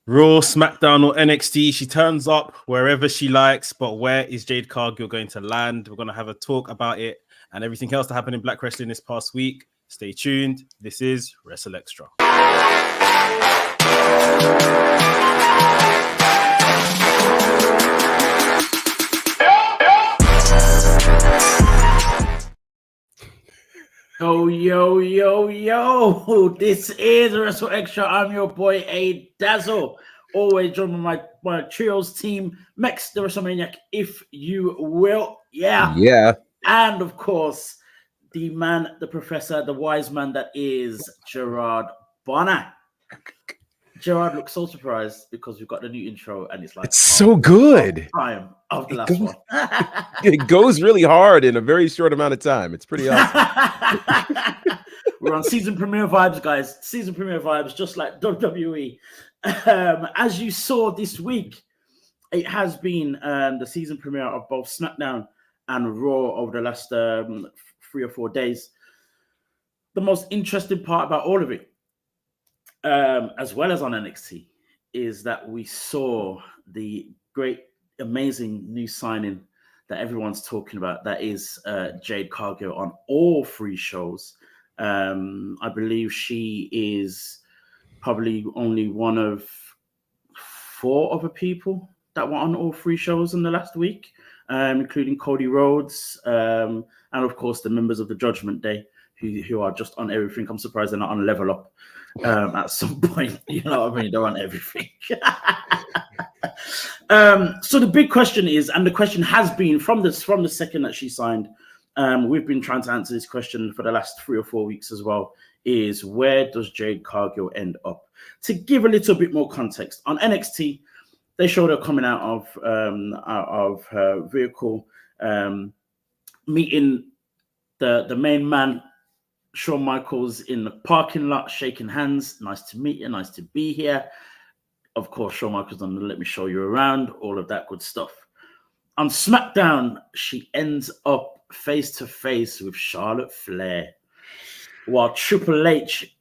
Raw, SmackDown, or NXT, she turns up wherever she likes. But where is Jade Cargill going to land? We're going to have a talk about it and everything else that happened in Black Wrestling this past week. Stay tuned. This is WrstlXtra. Yo. This is WrstlXtra. I'm your boy, A Dazzle. Always joined by my trios team, Mex, the WrestleManiac, if you will. Yeah. And of course, the man, the professor, the wise man that is Gerard Bonner. Gerard looks so surprised because we've got the new intro and it's like it's so good. Time of the last one. It goes really hard in a very short amount of time. It's pretty awesome. We're on season premiere vibes, guys. Season premiere vibes, just like WWE. As you saw this week, it has been the season premiere of both SmackDown and Raw over the last 3 or 4 days. The most interesting part about all of it, as well as on NXT, is that we saw the great, amazing new signing that everyone's talking about. That is Jade Cargill on all 3 shows. I believe she is probably only one of 4 other people that were on all 3 shows in the last week, including Cody Rhodes, and of course the members of the Judgment Day who are just on everything. I'm surprised they're not on Level Up at some point. You know what I mean? They're on everything. So the big question is, and the question has been from the second that she signed, we've been trying to answer this question for the last 3 or 4 weeks as well, is where does Jade Cargill end up? To give a little bit more context, on NXT, they showed her coming out of her vehicle, meeting the main man, Shawn Michaels, in the parking lot, shaking hands. Nice to meet you. Nice to be here. Of course, Shawn Michaels done let me show you around, all of that good stuff. On SmackDown, she ends up face to face with Charlotte Flair, while Triple H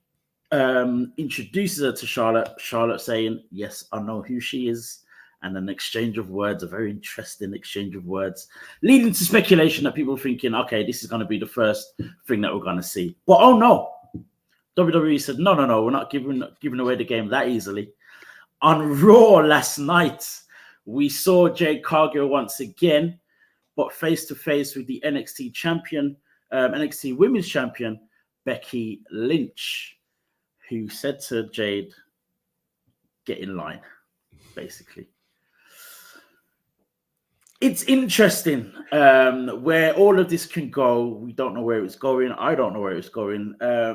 introduces her to Charlotte. Charlotte saying, "Yes, I know who she is," and an exchange of words, a very interesting exchange of words, leading to speculation that people are thinking, "Okay, this is going to be the first thing that we're going to see." But oh no, WWE said, "No, we're not giving away the game that easily." On Raw last night, we saw Jade Cargill once again, but face to face with the NXT champion, NXT Women's Champion, Becky Lynch, who said to Jade, "Get in line," basically. It's interesting where all of this can go. We don't know where it's going. I don't know where it's going.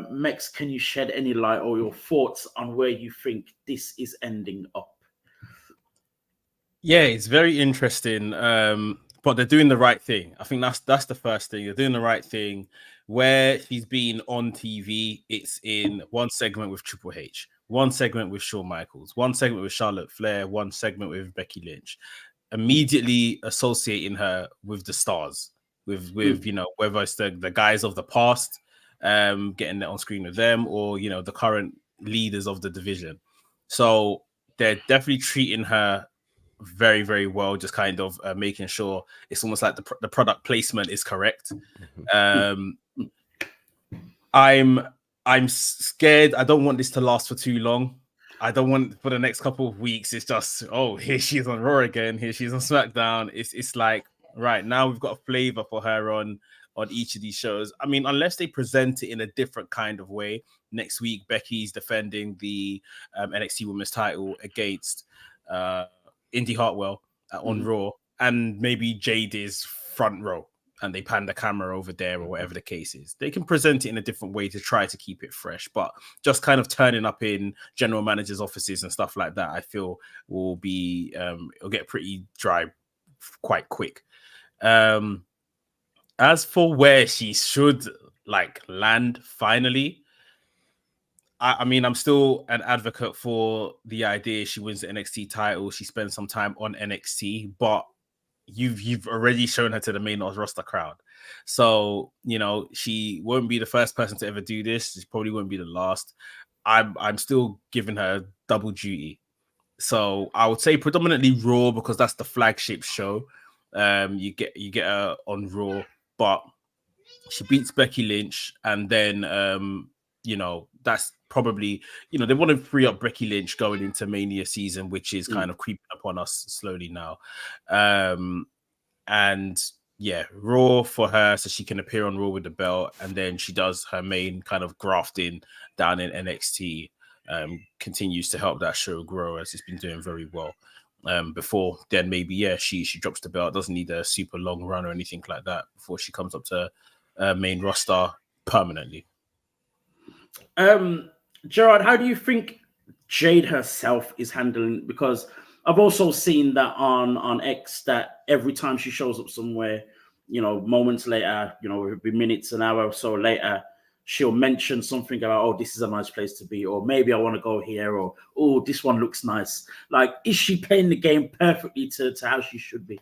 Mex, can you shed any light or your thoughts on where you think this is ending up? Yeah, it's very interesting. But they're doing the right thing. I think that's the first thing. They're doing the right thing. Where she's been on TV, it's in one segment with Triple H, one segment with Shawn Michaels, one segment with Charlotte Flair, one segment with Becky Lynch. Immediately associating her with the stars, with you know, whether it's the guys of the past, getting it on screen with them, or you know, the current leaders of the division. So they're definitely treating her very, very well, just kind of making sure it's almost like the product placement is correct. I'm scared. I don't want this to last for too long. I don't want for the next couple of weeks. It's just, oh, here she is on Raw again. Here she is on SmackDown. It's like, right now we've got a flavor for her on each of these shows. I mean, unless they present it in a different kind of way. Next week, Becky's defending the NXT Women's title against Indy Hartwell on Raw, and maybe Jade is front row and they pan the camera over there or whatever the case is. They can present it in a different way to try to keep it fresh, but just kind of turning up in general managers' offices and stuff like that, I feel will be it'll get pretty dry quite quick. As for where she should like land finally, I mean, I'm still an advocate for the idea she wins the NXT title, she spends some time on NXT, but you've already shown her to the main roster crowd. So, you know, she won't be the first person to ever do this. She probably won't be the last. I'm still giving her double duty. So I would say predominantly Raw because that's the flagship show. You get her on Raw, but she beats Becky Lynch, and then that's probably they want to free up Becky Lynch going into Mania season, which is kind of creeping upon us slowly now. And yeah, Raw for her so she can appear on Raw with the belt, and then she does her main kind of grafting down in NXT. Continues to help that show grow as it's been doing very well. Before then, maybe she drops the belt, doesn't need a super long run or anything like that before she comes up to main roster permanently. Gerard, how do you think Jade herself is handling? Because I've also seen that on X that every time she shows up somewhere, moments later, it'll be minutes, an hour or so later, she'll mention something about, oh, this is a nice place to be, or maybe I want to go here, or oh, this one looks nice. Like, is she playing the game perfectly to how she should be?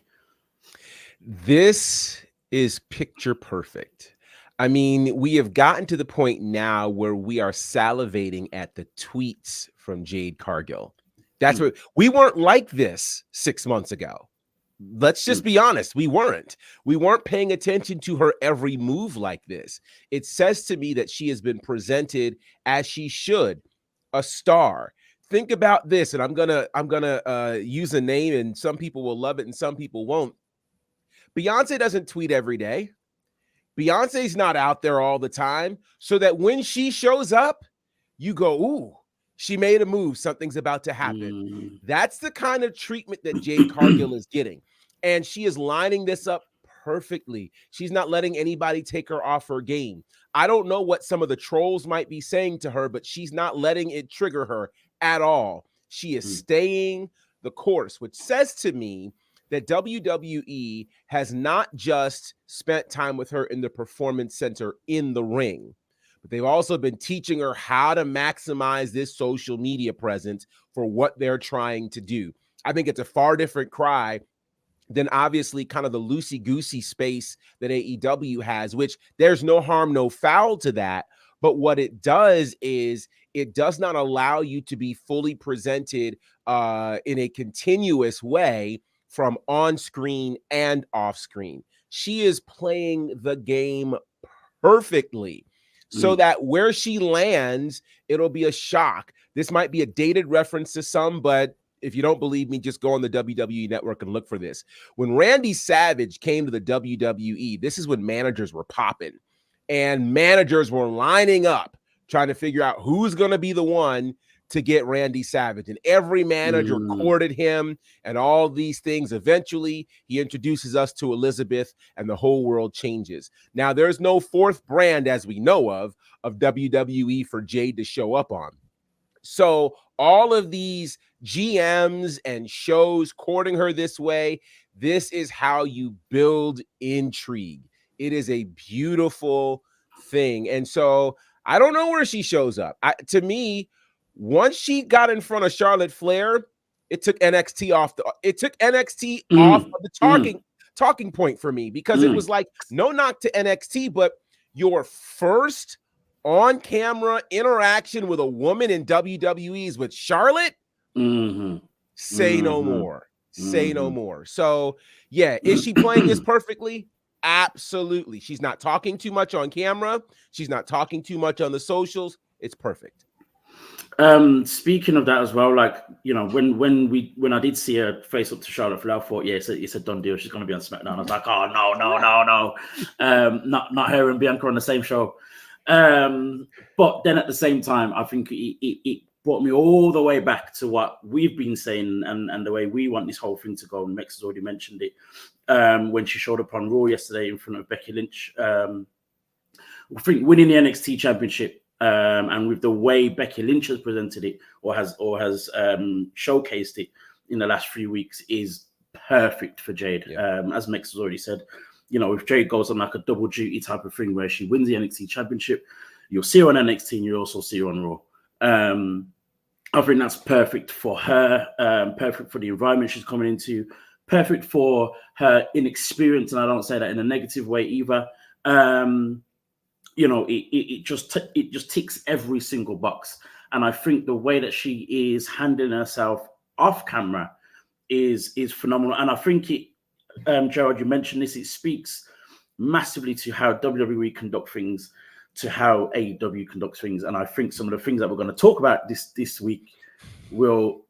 This is picture perfect. I mean, we have gotten to the point now where we are salivating at the tweets from Jade Cargill. That's what we weren't like this 6 months ago. Let's just be honest. We weren't paying attention to her every move like this. It says to me that she has been presented as she should, a star. Think about this, and I'm gonna use a name, and some people will love it and some people won't. Beyonce doesn't tweet every day. Beyonce's not out there all the time, so that when she shows up, you go, ooh, she made a move. Something's about to happen. That's the kind of treatment that Jade Cargill is getting. And she is lining this up perfectly. She's not letting anybody take her off her game. I don't know what some of the trolls might be saying to her, but she's not letting it trigger her at all. She is staying the course, which says to me that WWE has not just spent time with her in the performance center in the ring, but they've also been teaching her how to maximize this social media presence for what they're trying to do. I think it's a far different cry than obviously kind of the loosey-goosey space that AEW has, which there's no harm, no foul to that. But what it does is it does not allow you to be fully presented in a continuous way from on-screen and off-screen. She is playing the game perfectly so that where she lands, it'll be a shock. This might be a dated reference to some, but if you don't believe me, just go on the WWE Network and look for this. When Randy Savage came to the WWE, this is when managers were popping, and managers were lining up trying to figure out who's going to be the one to get Randy Savage. And every manager courted him and all these things. Eventually, he introduces us to Elizabeth and the whole world changes. Now, there's no fourth brand, as we know of WWE for Jade to show up on. So all of these GMs and shows courting her this way, this is how you build intrigue. It is a beautiful thing. And so I don't know where she shows up. To me, once she got in front of Charlotte Flair, it took NXT off of the talking point for me, because it was like, no knock to NXT, but your first on-camera interaction with a woman in WWE is with Charlotte. Say no more. Say no more. So yeah, is she playing this perfectly? Absolutely. She's not talking too much on camera. She's not talking too much on the socials. It's perfect. Speaking of that as well, like, when I did see her face up to Charlotte Flair, I thought, yeah, it's a done deal. She's going to be on SmackDown. I was like, oh, no. Not her and Bianca on the same show. But then at the same time, I think it brought me all the way back to what we've been saying and the way we want this whole thing to go. And Mex has already mentioned it when she showed up on Raw yesterday in front of Becky Lynch. I think winning the NXT Championship, and with the way Becky Lynch has presented it or has showcased it in the last 3 weeks, is perfect for Jade. Yeah. As Mex has already said, if Jade goes on like a double duty type of thing where she wins the NXT Championship, you'll see her on NXT and you'll also see her on Raw. I think that's perfect for her, perfect for the environment she's coming into, perfect for her inexperience, and I don't say that in a negative way either. It just ticks every single box. And I think the way that she is handling herself off camera is phenomenal. And I think it, Gerald, you mentioned this, it speaks massively to how WWE conduct things, to how AEW conducts things. And I think some of the things that we're going to talk about this week will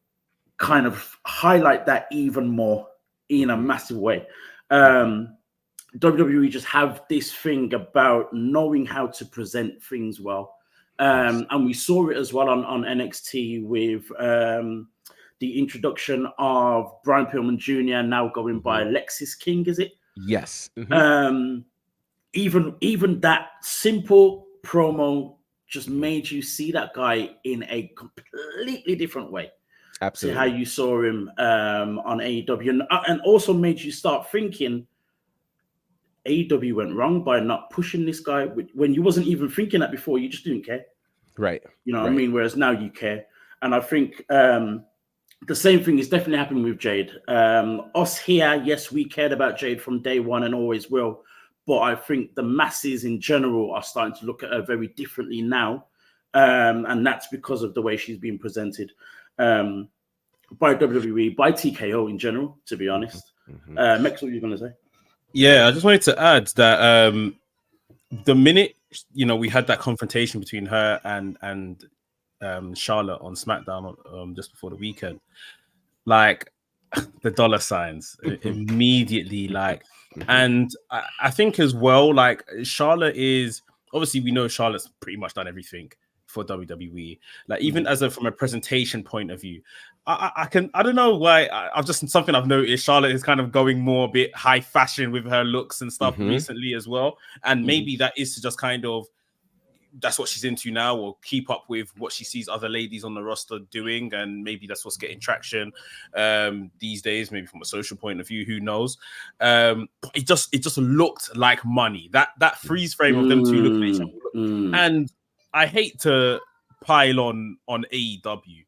kind of highlight that even more in a massive way. WWE just have this thing about knowing how to present things well. And we saw it as well on NXT with the introduction of Brian Pillman Jr. now going by Lexis King, is it? Yes. Even that simple promo just made you see that guy in a completely different way. Absolutely. To how you saw him on AEW, and also made you start thinking AEW went wrong by not pushing this guy when you wasn't even thinking that before. You just didn't care, right? You know what I mean? Whereas now you care, and I think the same thing is definitely happening with Jade. Us here, yes, we cared about Jade from day one and always will, but I think the masses in general are starting to look at her very differently now, and that's because of the way she's being presented. By WWE, by TKO in general, to be honest. Mex, what are you going to say? Yeah, I just wanted to add that the minute we had that confrontation between her and Charlotte on SmackDown just before the weekend, like the dollar signs immediately, like, and I think as well, like Charlotte is obviously, we know Charlotte's pretty much done everything for WWE, like even from a presentation point of view. I don't know why. I've just something I've noticed. Charlotte is kind of going more a bit high fashion with her looks and stuff recently as well, and maybe that is to just kind of, that's what she's into now, or keep up with what she sees other ladies on the roster doing, and maybe that's what's getting traction these days. Maybe from a social point of view, who knows? It just looked like money. That freeze frame of them two looking at each other, and I hate to pile on AEW,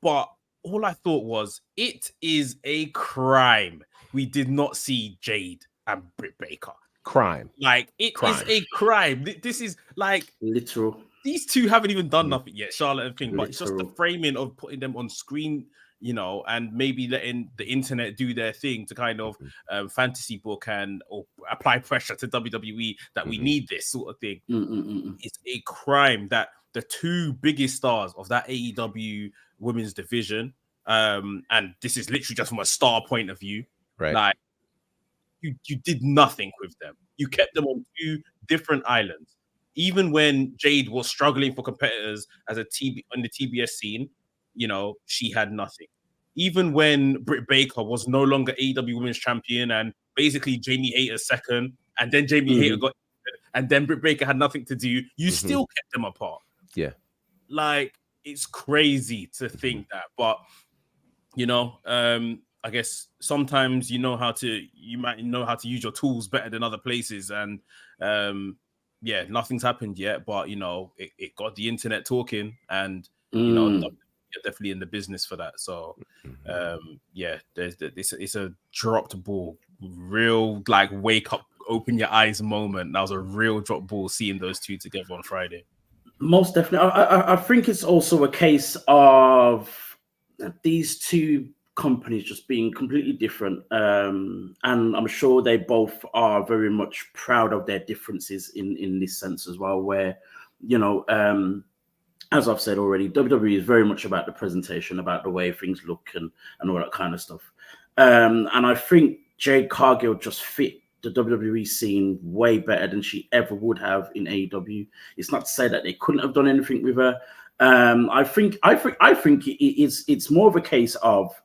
but all I thought was, it is a crime we did not see Jade and Britt Baker. Crime. Like, it is a crime. This is like literal. These two haven't even done nothing yet, Charlotte and Finn, but it's just the framing of putting them on screen, and maybe letting the internet do their thing to kind of fantasy book or apply pressure to WWE that we need this sort of thing. It's a crime that the two biggest stars of that AEW women's division, and this is literally just from a star point of view, right? Like, you did nothing with them. You kept them on two different islands. Even when Jade was struggling for competitors as on the TBS scene, she had nothing. Even when Britt Baker was no longer AEW Women's Champion and basically Jamie Hayter's second, and then Jamie Hayter got, and then Britt Baker had nothing to do, you still kept them apart. Yeah. Like, it's crazy to think that, but I guess sometimes you might know how to use your tools better than other places, and nothing's happened yet, but it got the internet talking, and you're definitely in the business for that. So it's a dropped ball, real like wake up, open your eyes moment. That was a real drop ball seeing those two together on Friday. Most definitely. I think it's also a case of these two companies just being completely different, and I'm sure they both are very much proud of their differences in this sense as well, where as I've said already, WWE is very much about the presentation, about the way things look and all that kind of stuff, and I think Jade Cargill just fit the WWE scene way better than she ever would have in AEW. It's not to say that they couldn't have done anything with her. I think it's more of a case of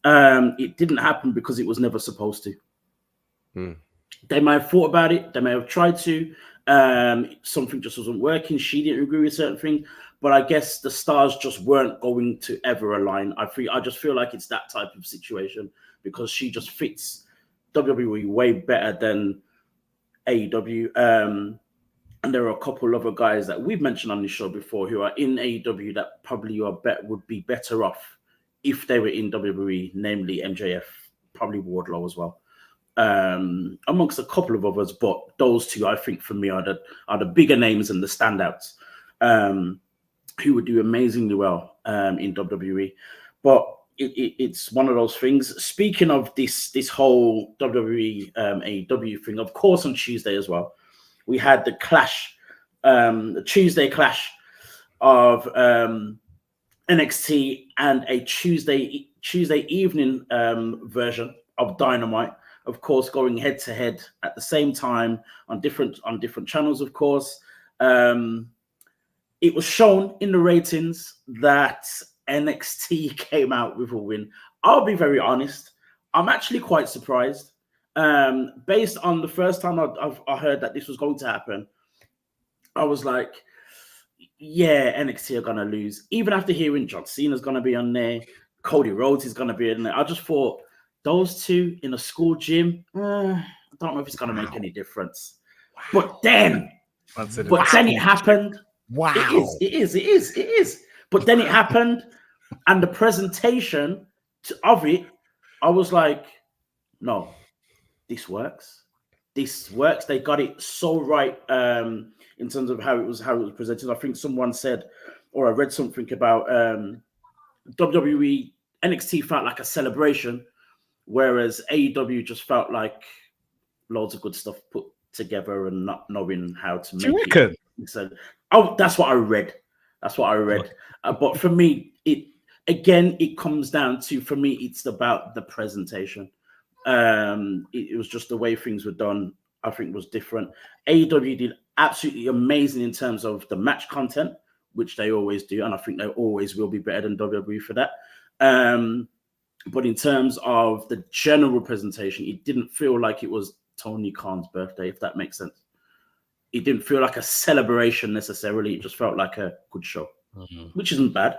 it didn't happen because it was never supposed to. They might have thought about it. They may have tried to. Something just wasn't working. She didn't agree with certain things. But I guess the stars just weren't going to ever align. I just feel like it's that type of situation because she just fits WWE way better than AEW. And there are a couple other guys that we've mentioned on this show before who are in AEW that probably would be better off if they were in WWE, namely MJF, probably Wardlow as well, amongst a couple of others. But those two, I think, for me, are the bigger names and the standouts who would do amazingly well in WWE. But it's one of those things. Speaking of this whole WWE AEW thing, of course, on Tuesday as well, we had the clash, the Tuesday clash of NXT and a Tuesday evening version of Dynamite. Of course, going head to head at the same time on different channels. Of course, it was shown in the ratings that NXT came out with a win. I'll be very honest. I'm actually quite surprised. Based on the first time I heard that this was going to happen, I was like, yeah, NXT are going to lose. Even after hearing John Cena's going to be on there, Cody Rhodes is going to be in there, I just thought those two in a school gym, I don't know if it's going to make any difference. But then it happened. Wow. It is. But then it happened, and the presentation of it, I was like, no, this works. This works. They got it so right in terms of how it was presented. I think someone said, or I read something about WWE NXT felt like a celebration, whereas AEW just felt like loads of good stuff put together and not knowing how to make it. So, that's what I read. But for me, it comes down to, for me, it's about the presentation. It was just the way things were done, I think, was different. AEW did absolutely amazing in terms of the match content, which they always do, and I think they always will be better than WWE for that. But in terms of the general presentation, it didn't feel like it was Tony Khan's birthday, if that makes sense. It didn't feel like a celebration necessarily. It just felt like a good show, which isn't bad.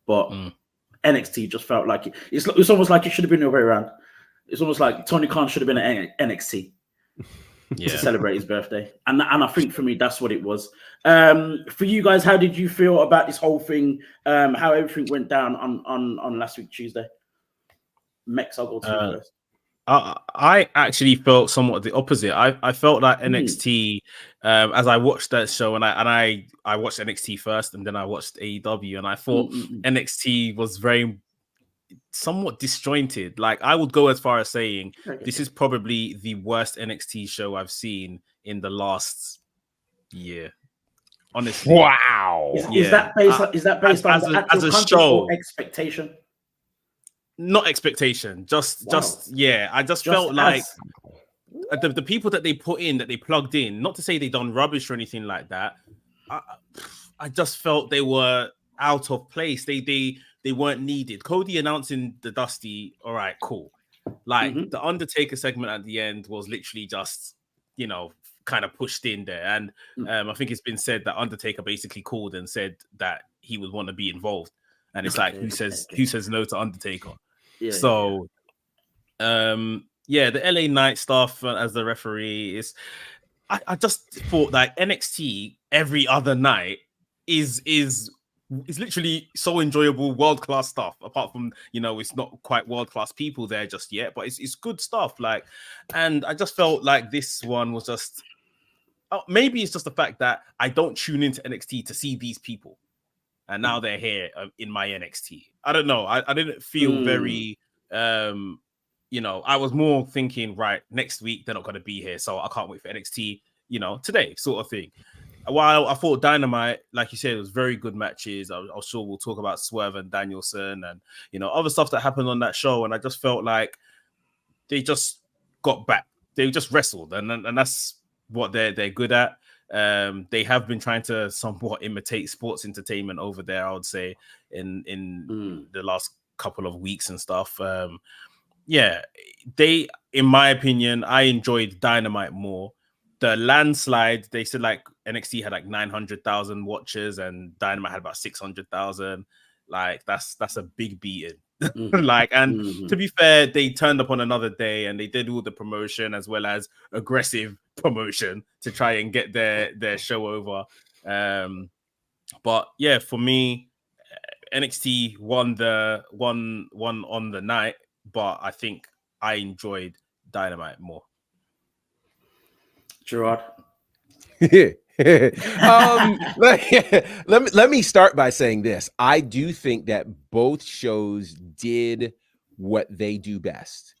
But NXT just felt like it's almost like it should have been the other way around. It's almost like Tony Khan should have been at NXT to celebrate his birthday. And I think for me, that's what it was. For you guys, how did you feel about this whole thing? How everything went down on last week, Tuesday? Mex, I'll go to you first. I actually felt somewhat the opposite. I felt like NXT, as I watched that show, and I watched NXT first, and then I watched AEW, and I thought NXT was very somewhat disjointed. Like, I would go as far as saying this is probably the worst NXT show I've seen in the last year. Honestly, wow. Is that based on the actual content or expectation? Not expectation, just I just felt like the people that they put in, that they plugged in, not to say they done rubbish or anything like that. I just felt they were out of place. They weren't needed. Cody announcing the Dusty, all right, cool. Like the Undertaker segment at the end was literally just, kind of pushed in there. And I think it's been said that Undertaker basically called and said that he would want to be involved. And it's like, who says no to Undertaker? The LA Knight stuff as the referee is, I just thought that NXT every other night is literally so enjoyable, world-class stuff. Apart from, it's not quite world-class people there just yet, but it's good stuff. Like, and I just felt like this one was just, maybe it's just the fact that I don't tune into NXT to see these people. And now they're here in my NXT. I don't know. I didn't feel very, I was more thinking, right, next week they're not going to be here, so I can't wait for NXT, today, sort of thing. While I thought Dynamite, like you said, it was very good matches. I'm sure we'll talk about Swerve and Danielson and, other stuff that happened on that show. And I just felt like they just got back. They just wrestled. And that's what they're good at. They have been trying to somewhat imitate sports entertainment over there, I would say, in the last couple of weeks and stuff. They, in my opinion, I enjoyed Dynamite more. The landslide, they said like NXT had like 900,000 watchers and Dynamite had about 600,000. Like that's a big beating. To be fair, they turned up on another day and they did all the promotion as well as aggressive promotion to try and get their show over. But yeah, for me, NXT won on the night, but I think I enjoyed Dynamite more. Gerard. let me start by saying this. I do think that both shows did what they do best.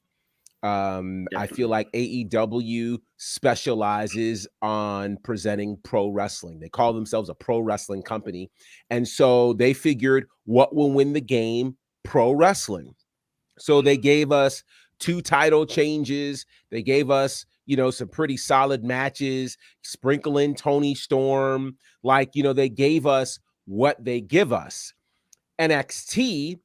I feel like AEW specializes on presenting pro wrestling. They call themselves a pro wrestling company. And so they figured what will win the game? Pro wrestling. So they gave us 2 title changes. They gave us, some pretty solid matches, sprinkle in Tony Storm. Like, they gave us what they give us. NXT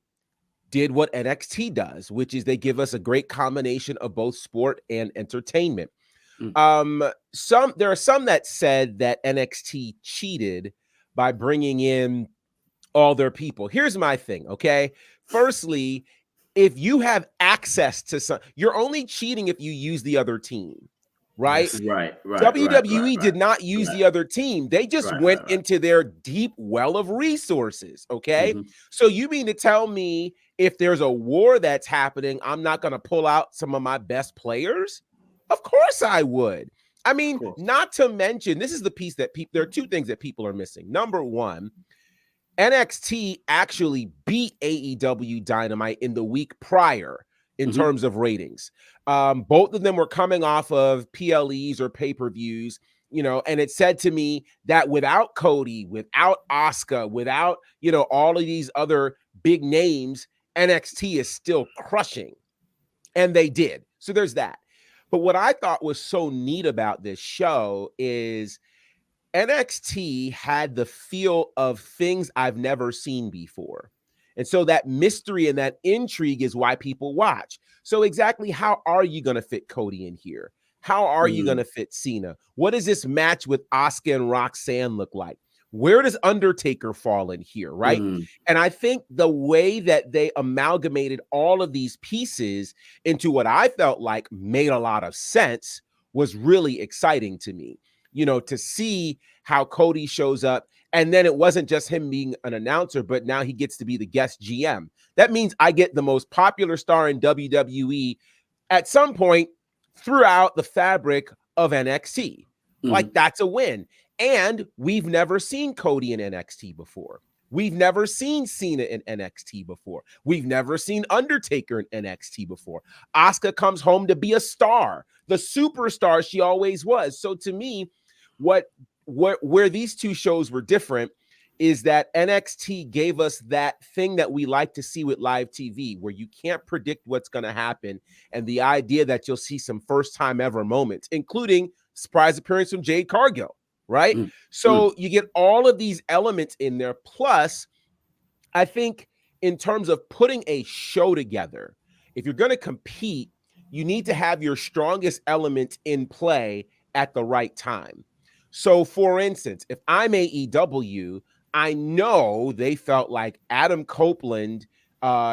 did what NXT does, which is they give us a great combination of both sport and entertainment. There are some that said that NXT cheated by bringing in all their people. Here's my thing, okay? Firstly, if you have access to some, you're only cheating if you use the other team, right? Yes. Right. WWE did not use the other team. They just went into their deep well of resources, okay? So you mean to tell me if there's a war that's happening, I'm not going to pull out some of my best players? Of course I would. I mean, not to mention, this is the piece that there are 2 things that people are missing. Number 1, NXT actually beat AEW Dynamite in the week prior in terms of ratings. Both of them were coming off of PLEs or pay-per-views, and it said to me that without Cody, without Asuka, without, all of these other big names, NXT is still crushing. And they did. So there's that. But what I thought was so neat about this show is NXT had the feel of things I've never seen before. And so that mystery and that intrigue is why people watch. So exactly how are you going to fit Cody in here? How are you going to fit Cena? What does this match with Asuka and Roxanne look like? Where does Undertaker fall in here, right? And I think the way that they amalgamated all of these pieces into what I felt like made a lot of sense was really exciting to me. To see how Cody shows up. And then it wasn't just him being an announcer, but now he gets to be the guest GM. That means I get the most popular star in WWE at some point throughout the fabric of NXT. Like, that's a win. And we've never seen Cody in NXT before. We've never seen Cena in NXT before. We've never seen Undertaker in NXT before. Asuka comes home to be a star, the superstar she always was. So to me, where these 2 shows were different is that NXT gave us that thing that we like to see with live TV, where you can't predict what's going to happen, and the idea that you'll see some first time ever moments, including surprise appearance from Jade Cargill, right? So you get all of these elements in there. Plus, I think in terms of putting a show together, if you're going to compete, you need to have your strongest element in play at the right time. So, for instance, if I'm AEW, I know they felt like Adam Copeland,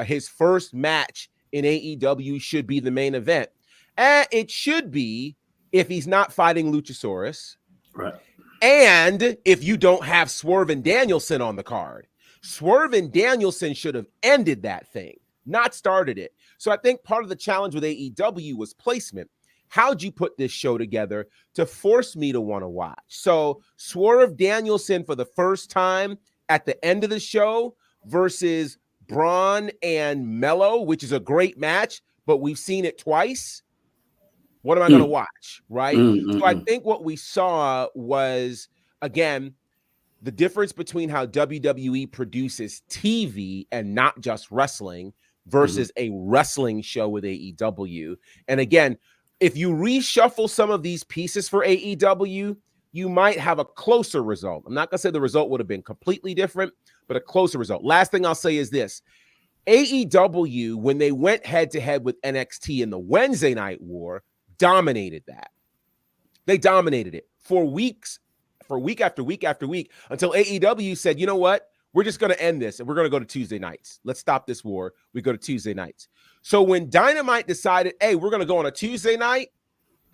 his first match in AEW should be the main event. And it should be if he's not fighting Luchasaurus. Right. And if you don't have Swerve and Danielson on the card. Swerve and Danielson should have ended that thing, not started it. So I think part of the challenge with AEW was placement. How'd you put this show together to force me to want to watch? So Swerve Danielson for the first time at the end of the show versus Braun and Mello, which is a great match, but we've seen it twice. What am I going to watch, right? So I think what we saw was, again, the difference between how WWE produces TV and not just wrestling versus a wrestling show with AEW. And again, if you reshuffle some of these pieces for AEW, you might have a closer result. I'm not going to say the result would have been completely different, but a closer result. Last thing I'll say is this. AEW, when they went head-to-head with NXT in the Wednesday Night War, dominated that. They dominated it for weeks, for week after week after week, until AEW said, you know what? We're just going to end this, and we're going to go to Tuesday nights. Let's stop this war. We go to Tuesday nights. So when Dynamite decided, hey, we're going to go on a Tuesday night,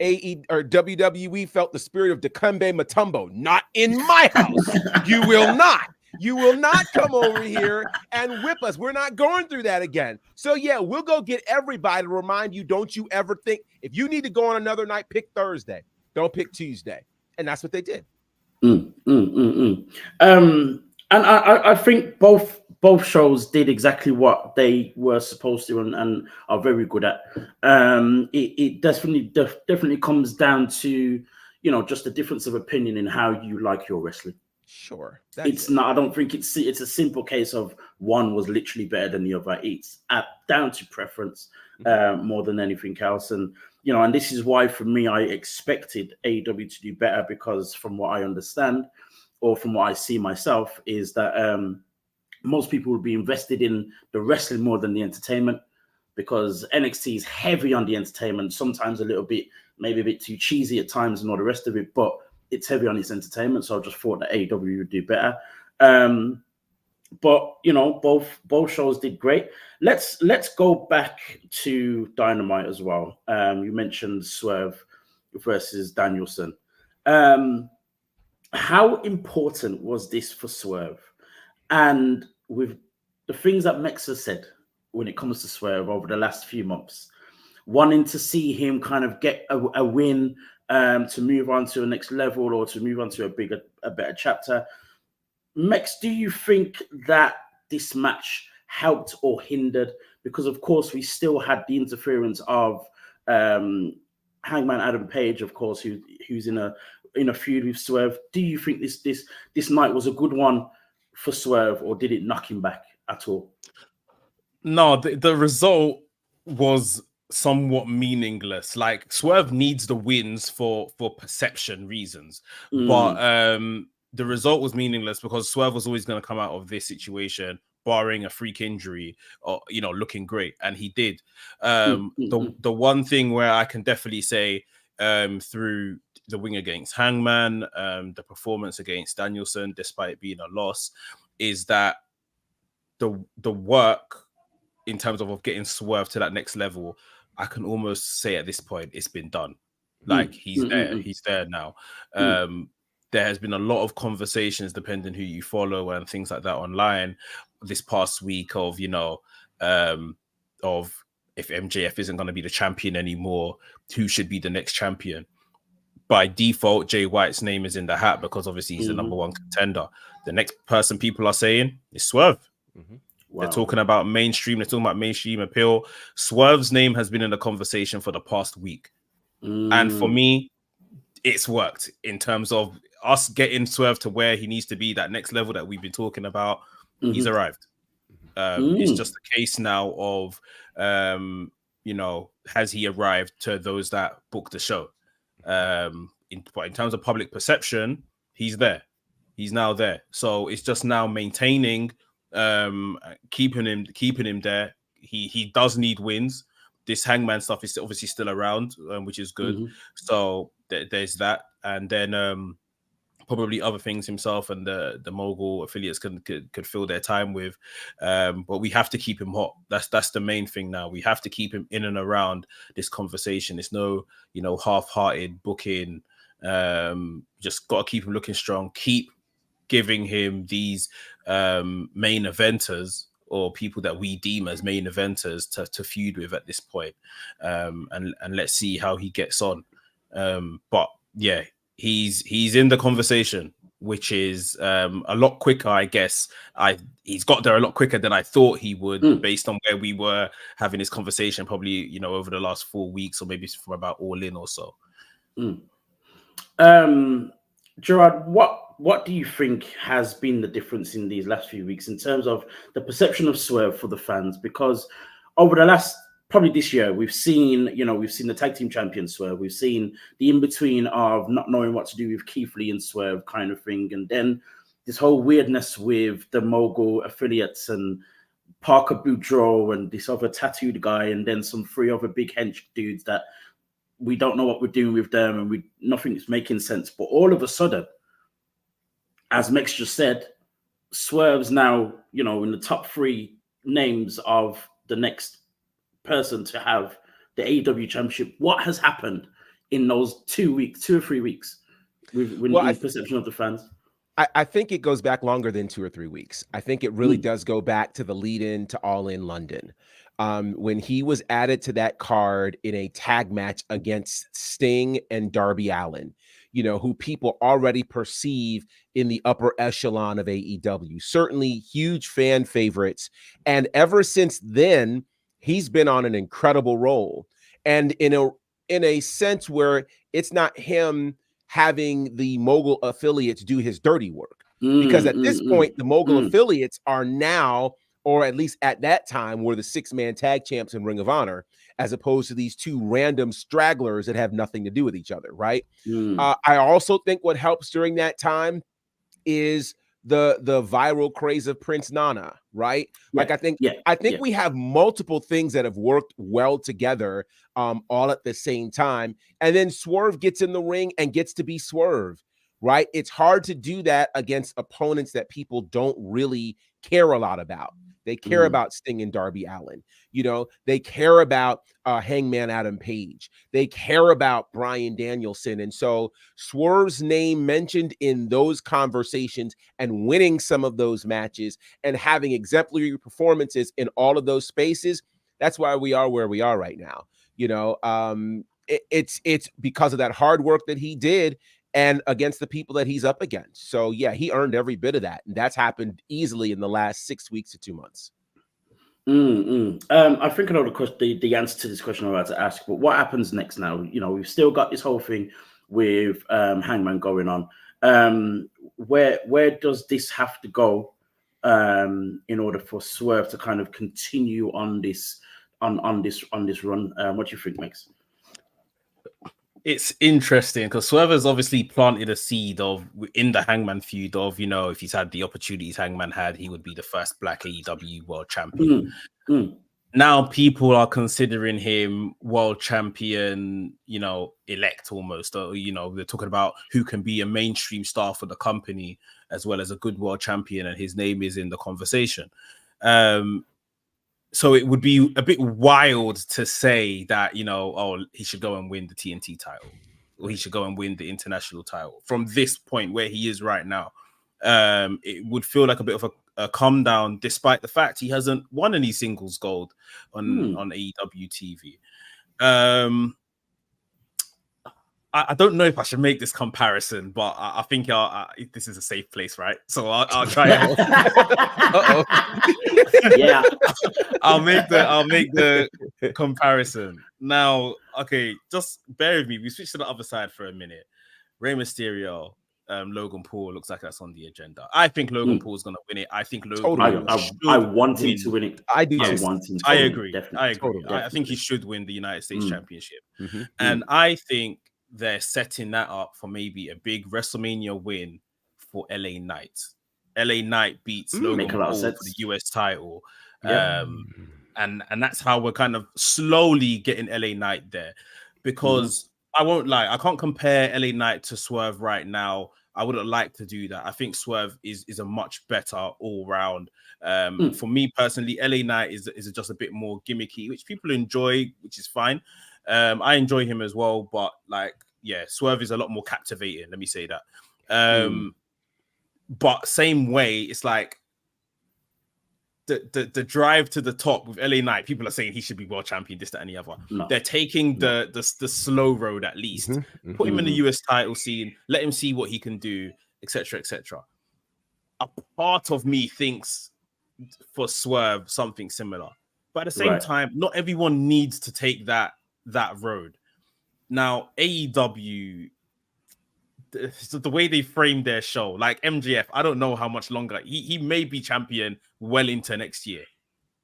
WWE felt the spirit of Dikembe Mutombo. Not in my house. You will not. You will not come over here and whip us. We're not going through that again. So, yeah, we'll go get everybody to remind you, don't you ever think, if you need to go on another night, pick Thursday. Don't pick Tuesday. And that's what they did. And I think both shows did exactly what they were supposed to and are very good at. It definitely comes down to just a difference of opinion in how you like your wrestling. Sure, It's not. I don't think it's a simple case of one was literally better than the other. It's down to preference more than anything else. And and this is why for me I expected AEW to do better, because from what I understand, or from what I see myself, is that most people would be invested in the wrestling more than the entertainment, because NXT is heavy on the entertainment, sometimes a little bit, maybe a bit too cheesy at times and all the rest of it, but it's heavy on its entertainment. So I just thought that AEW would do better. But both shows did great. Let's go back to Dynamite as well. You mentioned Swerve versus Danielson. How important was this for Swerve? And with the things that Mexa said when it comes to Swerve over the last few months, wanting to see him kind of get a win to move on to the next level, or to move on to a better chapter. Mex, do you think that this match helped or hindered? Because of course we still had the interference of Hangman Adam Page, of course, who's in a feud with Swerve. Do you think this night was a good one for Swerve, or did it knock him back at all? No, the result was somewhat meaningless. Like, Swerve needs the wins for perception reasons, but the result was meaningless because Swerve was always going to come out of this situation, barring a freak injury, or looking great, and he did. The one thing where I can definitely say through the win against Hangman, the performance against Danielson, despite it being a loss, is that the work in terms of getting Swerve to that next level, I can almost say at this point it's been done. Like, he's there now. There has been a lot of conversations, depending who you follow and things like that online, this past week of if MJF isn't going to be the champion anymore, who should be the next champion. By default, Jay White's name is in the hat because obviously he's the number one contender. The next person people are saying is Swerve. Wow. They're talking about mainstream. They're talking about mainstream appeal. Swerve's name has been in the conversation for the past week. And for me, it's worked in terms of us getting Swerve to where he needs to be, that next level that we've been talking about. He's arrived. It's just a case now of, has he arrived to those that book the show? In terms of public perception, he's there. He's now there. So it's just now maintaining, keeping him there. He does need wins. This Hangman stuff is obviously still around, which is good. So there's that, and then probably other things himself and the mogul affiliates could fill their time with, but we have to keep him hot. That's the main thing now. We have to keep him in and around this conversation. It's no half-hearted booking. Just got to keep him looking strong. Keep giving him these main eventers, or people that we deem as main eventers, to feud with at this point, and let's see how he gets on. But yeah, he's in the conversation, which is a lot quicker, I guess. He's got there a lot quicker than I thought he would, based on where we were having this conversation, probably over the last 4 weeks, or maybe from about All In or so. Gerard, what do you think has been the difference in these last few weeks in terms of the perception of Swerve for the fans? Because over the last, probably this year, we've seen the tag team champion Swerve. We've seen the in-between of not knowing what to do with Keith Lee and Swerve kind of thing. And then this whole weirdness with the mogul affiliates and Parker Boudreaux and this other tattooed guy, and then some 3 other big hench dudes that we don't know what we're doing with them, and nothing's making sense. But all of a sudden, as Mex just said, Swerve's now, in the top 3 names of the next person to have the AEW championship. What has happened in those 2 or 3 weeks with perception of the fans? I think it goes back longer than 2 or 3 weeks. I think it really does go back to the lead in to All In London. When he was added to that card in a tag match against Sting and Darby Allin, you know, who people already perceive in the upper echelon of AEW. Certainly huge fan favorites. And ever since then, he's been on an incredible roll. And in a sense where it's not him having the mogul affiliates do his dirty work. Because at this point, the mogul affiliates are now, or at least at that time, were the 6-man tag champs in Ring of Honor, as opposed to these two random stragglers that have nothing to do with each other, right? I also think what helps during that time is the viral craze of Prince Nana, right? Like I think we have multiple things that have worked well together, all at the same time. And then Swerve gets in the ring and gets to be Swerve, right? It's hard to do that against opponents that people don't really care a lot about. They care about Sting and Darby Allin. You know, they care about Hangman Adam Page. They care about Bryan Danielson. And so Swerve's name mentioned in those conversations and winning some of those matches and having exemplary performances in all of those spaces, that's why we are where we are right now. You know, it's because of that hard work that he did and against the people that he's up against. So yeah, he earned every bit of that. And that's happened easily in the last 6 weeks to 2 months. I think I know the answer to this question I'm about to ask, but what happens next now? You know, we've still got this whole thing with Hangman going on. Where does this have to go in order for Swerve to kind of continue on this on this run? What do you think, Max? It's interesting because Swerve has obviously planted a seed of in the Hangman feud of, you know, if he's had the opportunities Hangman had, he would be the first black AEW world champion. Now people are considering him world champion, you know, elect almost, or, you know, they're talking about who can be a mainstream star for the company as well as a good world champion, and his name is in the conversation. So it would be a bit wild to say that, you know, oh, he should go and win the TNT title, or he should go and win the international title from this point where he is right now. It would feel like a bit of a come down, despite the fact he hasn't won any singles gold on AEW TV. I don't know if I should make this comparison, but I think this is a safe place, right? So I'll try it. Yeah, I'll make the comparison now. Okay, just bear with me. We switch to the other side for a minute. Rey Mysterio, Logan Paul looks like that's on the agenda. I think Logan Paul is going to win it. I think Logan. I want him to win it. I do. Yes, I agree. I agree. Totally. I think he should win the United States Championship, and I think they're setting that up for maybe a big WrestleMania win for LA Knight. LA Knight beats Logan Paul for the US title. And that's how we're kind of slowly getting LA Knight there. Because I won't lie, I can't compare LA Knight to Swerve right now. I wouldn't like to do that. I think Swerve is a much better all-round. For me personally, LA Knight is just a bit more gimmicky, which people enjoy, which is fine. I enjoy him as well, but like, yeah, Swerve is a lot more captivating. Let me say that. But same way, it's like the drive to the top with LA Knight. People are saying he should be world champion, this, that, and the other. They're taking the slow road at least. Put him in the US title scene, let him see what he can do, etc., etc. A part of me thinks for Swerve something similar, but at the same time, not everyone needs to take that road. Now, AEW, the way they framed their show, like MJF, I don't know how much longer he may be champion well into next year.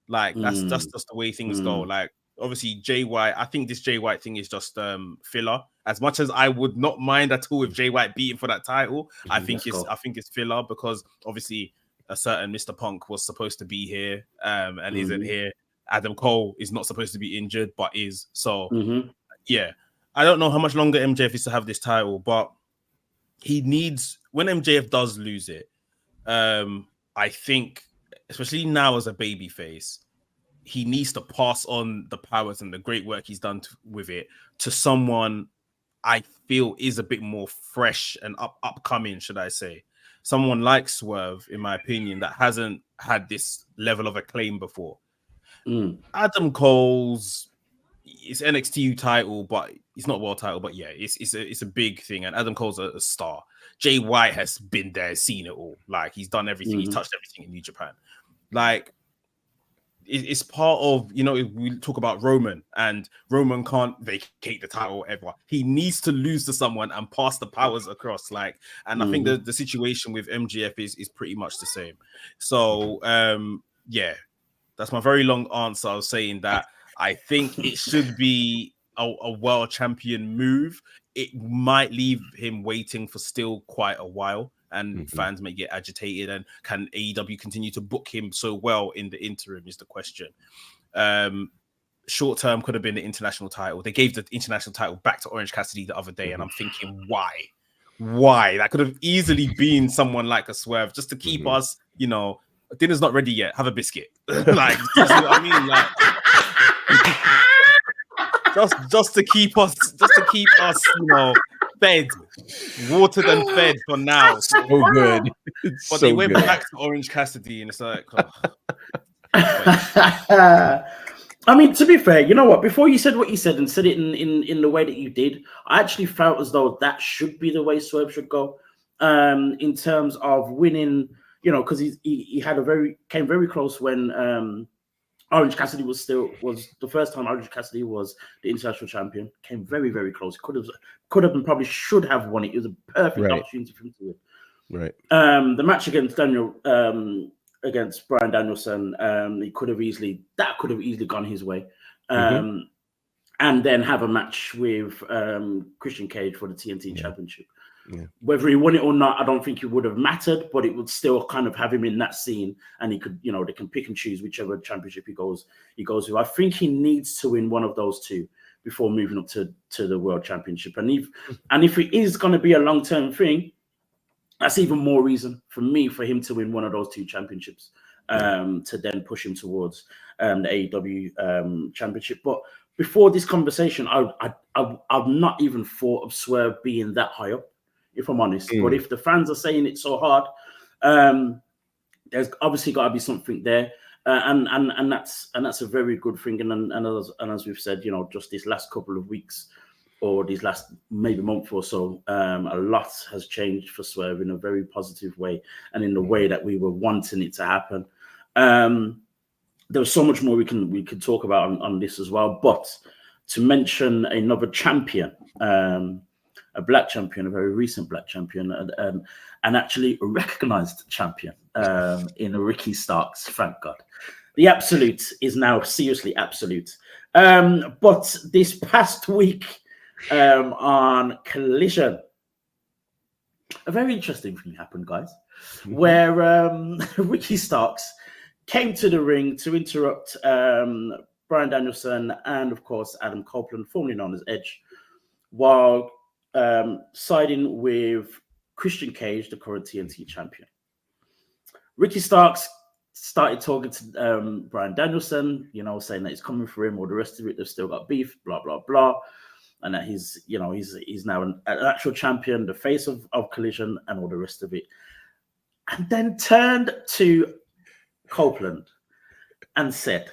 Like that's just the way things go. Like obviously Jay White, I think this Jay White thing is just filler. As much as I would not mind at all if Jay White beating for that title, I think it's filler because obviously a certain Mr. Punk was supposed to be here and isn't here. Adam Cole is not supposed to be injured, but is. So yeah, I don't know how much longer MJF is to have this title, but he needs, when MJF does lose it, I think, especially now as a babyface, he needs to pass on the powers and the great work he's done with it to someone I feel is a bit more fresh and upcoming, should I say. Someone like Swerve, in my opinion, that hasn't had this level of acclaim before. Adam Cole's, it's NXT title, but It's not world title, but yeah, it's a big thing. And Adam Cole's a star. Jay White has been there, seen it all. Like, he's done everything. He's touched everything in New Japan. Like, it's part of, you know, we talk about Roman, and Roman can't vacate the title ever. He needs to lose to someone and pass the powers across. Like, and I think the situation with MJF is pretty much the same. So yeah, that's my very long answer. I was saying that I think it should be a world champion move. It might leave him waiting for still quite a while, and fans may get agitated. And can AEW continue to book him so well in the interim is the question. Short term could have been the international title. They gave the international title back to Orange Cassidy the other day, and I'm thinking, why? That could have easily been someone like a Swerve, just to keep us, you know, dinner's not ready yet, have a biscuit. Like, you know what I mean? Like, just to keep us, you know, fed, watered and fed for now. So good. It's but so they went good. back to Orange Cassidy, and it's like, I mean, to be fair, you know what? Before you said what you said and said it in the way that you did, I actually felt as though that should be the way Swerve should go. In terms of winning, you know, because he came very close when Orange Cassidy was the first time Orange Cassidy was the international champion. Came very, very close. Could have and probably should have won it. It was a perfect opportunity for him to win. Right. The match against against Bryan Danielson, that could have easily gone his way. And then have a match with Christian Cage for the TNT Championship. Yeah. Whether he won it or not, I don't think it would have mattered, but it would still kind of have him in that scene, and he could, you know, they can pick and choose whichever championship he goes with. I think he needs to win one of those two before moving up to the World Championship. And if it is going to be a long-term thing, that's even more reason for him to win one of those two championships, to then push him towards the AEW championship. But before this conversation, I've not even thought of Swerve being that high up, if I'm honest. But if the fans are saying it so hard, there's obviously got to be something there, and that's a very good thing. And as we've said, you know, just this last couple of weeks, or these last maybe month or so, a lot has changed for Swerve in a very positive way, and in the way that we were wanting it to happen. There's so much more we can talk about on this as well, but to mention another champion, a black champion, a very recent black champion, and actually a recognized champion in Ricky Starks, thank God. The Absolute is now seriously Absolute. But this past week on Collision, a very interesting thing happened, guys, where Ricky Starks came to the ring to interrupt Bryan Danielson and, of course, Adam Copeland, formerly known as Edge, while siding with Christian Cage, the current TNT champion. Ricky Starks started talking to Bryan Danielson, you know, saying that he's coming for him, or the rest of it, they've still got beef, blah, blah, blah. And that he's now an actual champion, the face of Collision, and all the rest of it. And then turned to Copeland and said,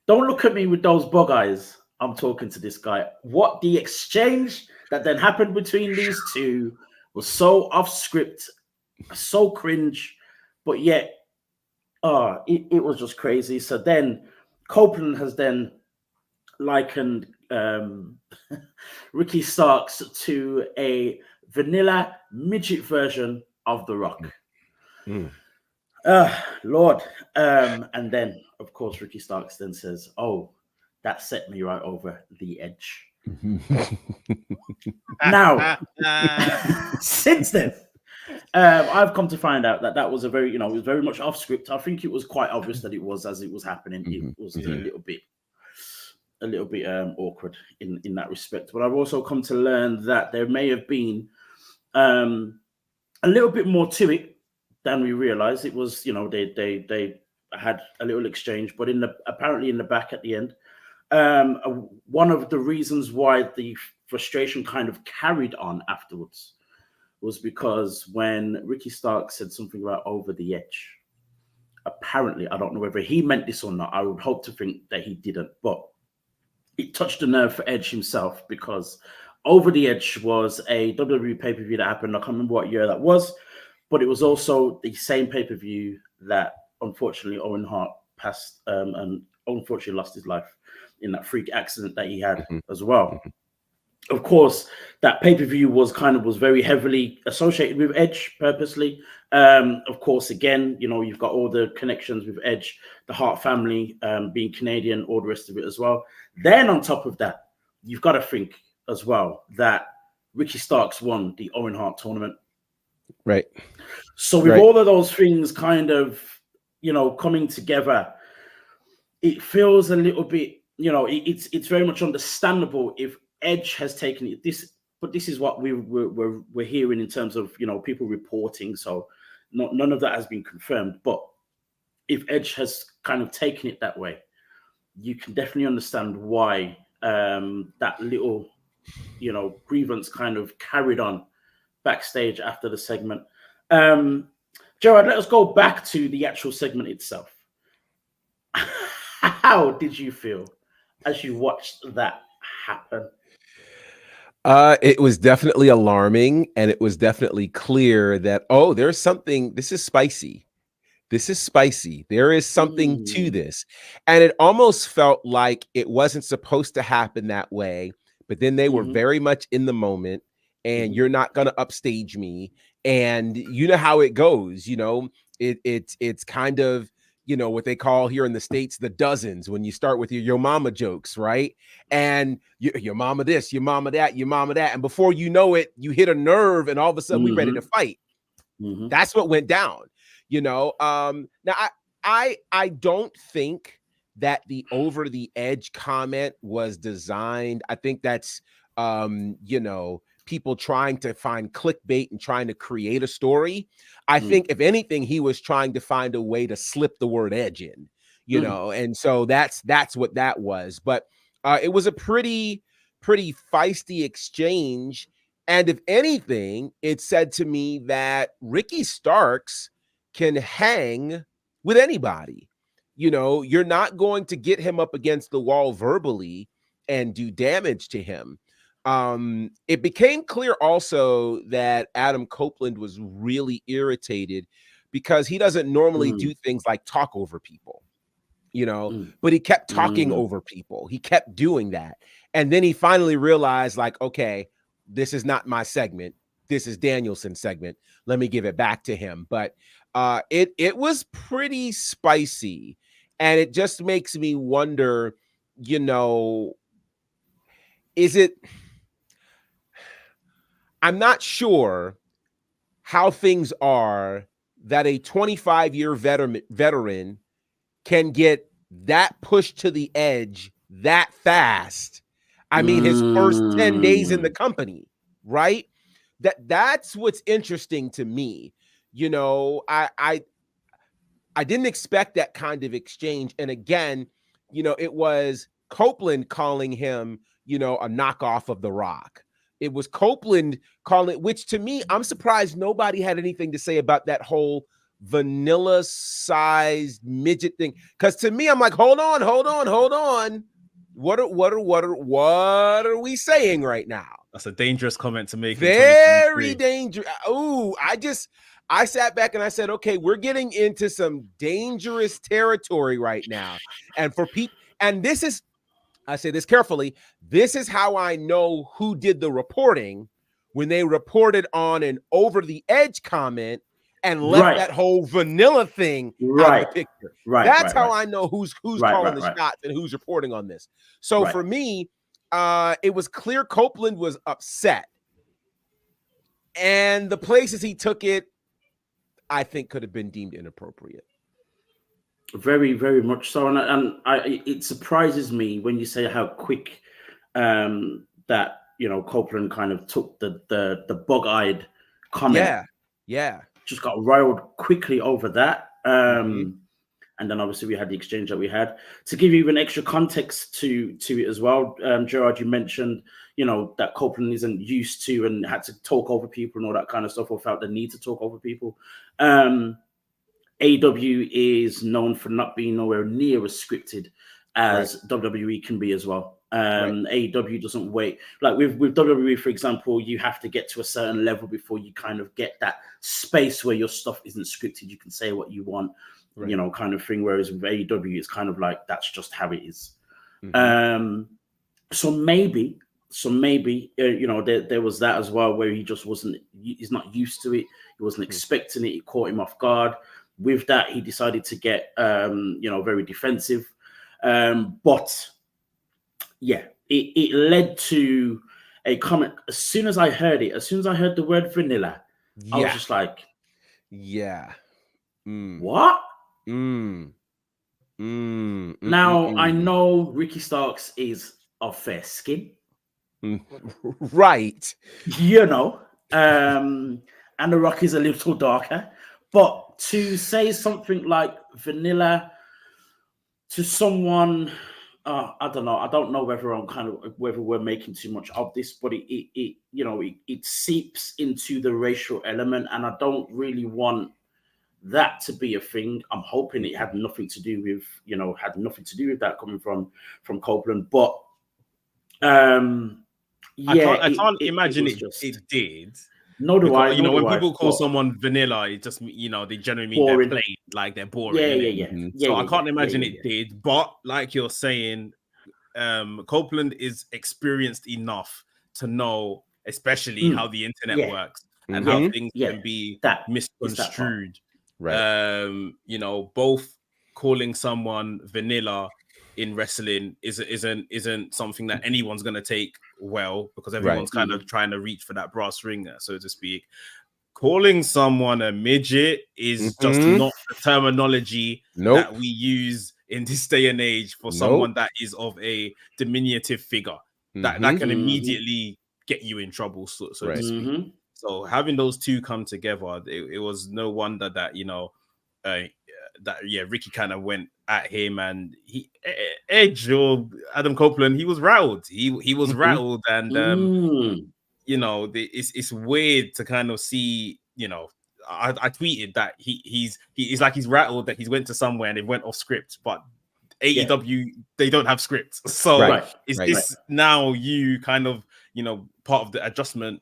"Don't look at me with those bug eyes. I'm talking to this guy." What the exchange that then happened between these two was so off script, so cringe, but yet, it was just crazy. So then Copeland has then likened Ricky Starks to a vanilla midget version of The Rock. Lord. And then, of course, Ricky Starks then says, "Oh, that set me right over the edge." Now, since then, I've come to find out that was a very, it was very much off script. I think it was quite obvious that it was as it was happening. It was a little bit awkward in that respect. But I've also come to learn that there may have been a little bit more to it than we realized. It was, they had a little exchange, but apparently in the back at the end, one of the reasons why the frustration kind of carried on afterwards was because when Ricky Stark said something about over the edge, apparently, I don't know whether he meant this or not. I would hope to think that he didn't, but it touched the nerve for Edge himself, because Over the Edge was a WWE pay-per-view that happened. I can't remember what year that was, but it was also the same pay-per-view that unfortunately Owen Hart passed and unfortunately lost his life in that freak accident that he had as well. Of course, that pay-per-view was very heavily associated with Edge purposely. Of course, again, you've got all the connections with Edge, the Hart family, being Canadian, all the rest of it as well. Then on top of that, you've got to think as well that Ricky Starks won the Owen Hart tournament. Right. So with all of those things kind of, coming together, it feels a little bit, it's very much understandable if Edge has taken it. But this is what we're hearing in terms of, people reporting. So none of that has been confirmed. But if Edge has kind of taken it that way, you can definitely understand why that little, grievance kind of carried on backstage after the segment. Gerard, let us go back to the actual segment itself. How did you feel as you watched that happen? It was definitely alarming, and it was definitely clear that, there's something, this is spicy. This is spicy. There is something to this. And it almost felt like it wasn't supposed to happen that way, but then they were very much in the moment, and you're not going to upstage me. And you know how it goes, it's kind of, what they call here in the States, the dozens, when you start with your mama jokes, right? And your mama this, your mama that, your mama that. And before you know it, you hit a nerve and all of a sudden we're ready to fight. That's what went down, Now, I don't think that the over the edge comment was designed. I think that's, people trying to find clickbait and trying to create a story. I think if anything, he was trying to find a way to slip the word edge in, and so that's what that was. But it was a pretty feisty exchange. And if anything, it said to me that Ricky Starks can hang with anybody. You're not going to get him up against the wall verbally and do damage to him. It became clear also that Adam Copeland was really irritated because he doesn't normally do things like talk over people, but he kept talking over people. He kept doing that. And then he finally realized, like, okay, this is not my segment. This is Danielson's segment. Let me give it back to him. But it was pretty spicy. And it just makes me wonder, is it... I'm not sure how things are that a 25-year veteran can get that pushed to the edge that fast. I mean, his first 10 days in the company, right? That's what's interesting to me. I didn't expect that kind of exchange. And again, it was Copeland calling him, a knockoff of The Rock. It was Copeland calling, which to me, I'm surprised nobody had anything to say about that whole vanilla-sized midget thing. Because to me, I'm like, hold on. What are we saying right now? That's a dangerous comment to make. Very dangerous. I sat back and I said, okay, we're getting into some dangerous territory right now. And for people, and this is, I say this carefully, this is how I know who did the reporting when they reported on an over the edge comment and left that whole vanilla thing out of the picture. That's how I know who's calling the shots and who's reporting on this. So for me, it was clear Copeland was upset. And the places he took it, I think could have been deemed inappropriate. Very, very much so. And it surprises me when you say how quick that, Copeland kind of took the bug-eyed comment. Yeah. Just got riled quickly over that. And then obviously we had the exchange that we had. To give you even extra context to it as well, Gerard, you mentioned, that Copeland isn't used to and had to talk over people and all that kind of stuff, or felt the need to talk over people. AEW is known for not being nowhere near as scripted as WWE can be as well. AEW doesn't wait. Like with WWE, for example, you have to get to a certain level before you kind of get that space where your stuff isn't scripted. You can say what you want, you know, kind of thing. Whereas with AEW, it's kind of like that's just how it is. So maybe, you know, there was that as well, where he just wasn't. He's not used to it. He wasn't expecting it. It caught him off guard. With that, he decided to get, you know, very defensive. But yeah, it led to a comment. As soon as I heard the word vanilla, I was just like, what? Now I know Ricky Starks is of fair skin, right? You know, and The Rock is a little darker. But to say something like vanilla to someone, I don't know. I don't know whether whether we're making too much of this, but it you know, it seeps into the racial element, and I don't really want that to be a thing. I'm hoping it had nothing to do with, you know, that coming from Copeland. But yeah, I can't imagine it did. No, do I? You know, when people call someone vanilla, it just, you know, they generally mean boring. they're plain, like they're boring. So I can't imagine it did. But like you're saying, Copeland is experienced enough to know, especially how the internet works and how things can be misconstrued. You know, both calling someone vanilla in wrestling isn't something that anyone's going to take well, because everyone's kind of trying to reach for that brass ring, so to speak. Calling someone a midget is just not the terminology that we use in this day and age for someone that is of a diminutive figure. That can immediately get you in trouble, so to speak. So having those two come together, it was no wonder that, you know, Ricky kind of went at him, and Edge or Adam Copeland, he was rattled. He was rattled, and you know, it's weird to kind of see. You know, I tweeted that he's like he's rattled that he's went to somewhere and it went off script, but AEW they don't have scripts, so it's now you kind of, you know, part of the adjustment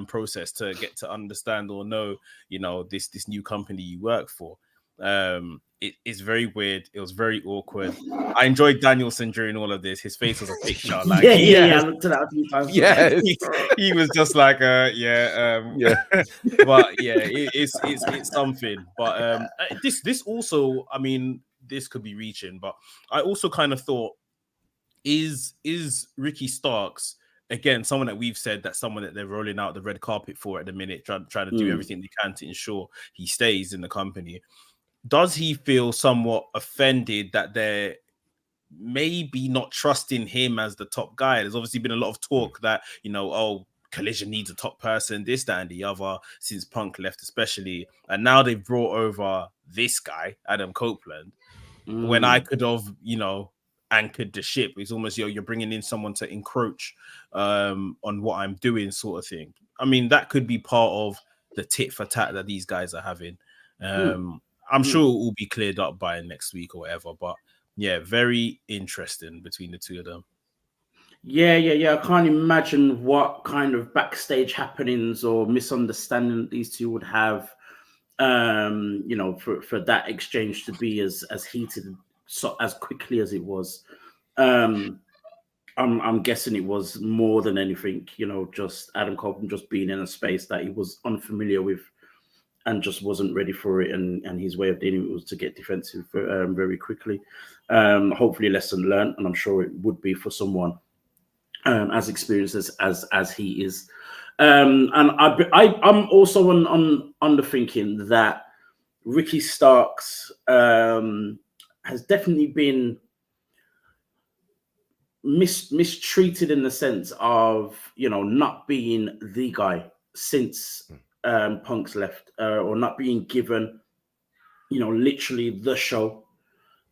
process to get to understand or know, you know, this new company you work for. It's very weird. It was very awkward. I enjoyed Danielson during all of this. His face was a picture. Like, I looked at that a few times. He was just like, but it's something. But this also, I mean, this could be reaching, but I also kind of thought, is Ricky Starks, again, someone that we've said that's someone that they're rolling out the red carpet for at the minute, trying to do everything they can to ensure he stays in the company. Does he feel somewhat offended that they're maybe not trusting him as the top guy? There's obviously been a lot of talk that, you know, oh, Collision needs a top person, this, that, and the other, since Punk left especially. And now they've brought over this guy, Adam Copeland, when I could have, you know, anchored the ship. It's almost, you're bringing in someone to encroach on what I'm doing, sort of thing. I mean, that could be part of the tit for tat that these guys are having. I'm sure it will be cleared up by next week or whatever, but yeah, very interesting between the two of them. Yeah. I can't imagine what kind of backstage happenings or misunderstanding these two would have, you know, for that exchange to be as heated as quickly as it was. I'm guessing it was more than anything, you know, just Adam Copeland just being in a space that he was unfamiliar with and just wasn't ready for it, and his way of dealing with it was to get defensive very quickly. Hopefully lesson learned, and I'm sure it would be for someone as experienced as he is. And I'm also on the thinking that Ricky Starks has definitely been mistreated in the sense of, you know, not being the guy since Punk's left, or not being given, you know, literally the show.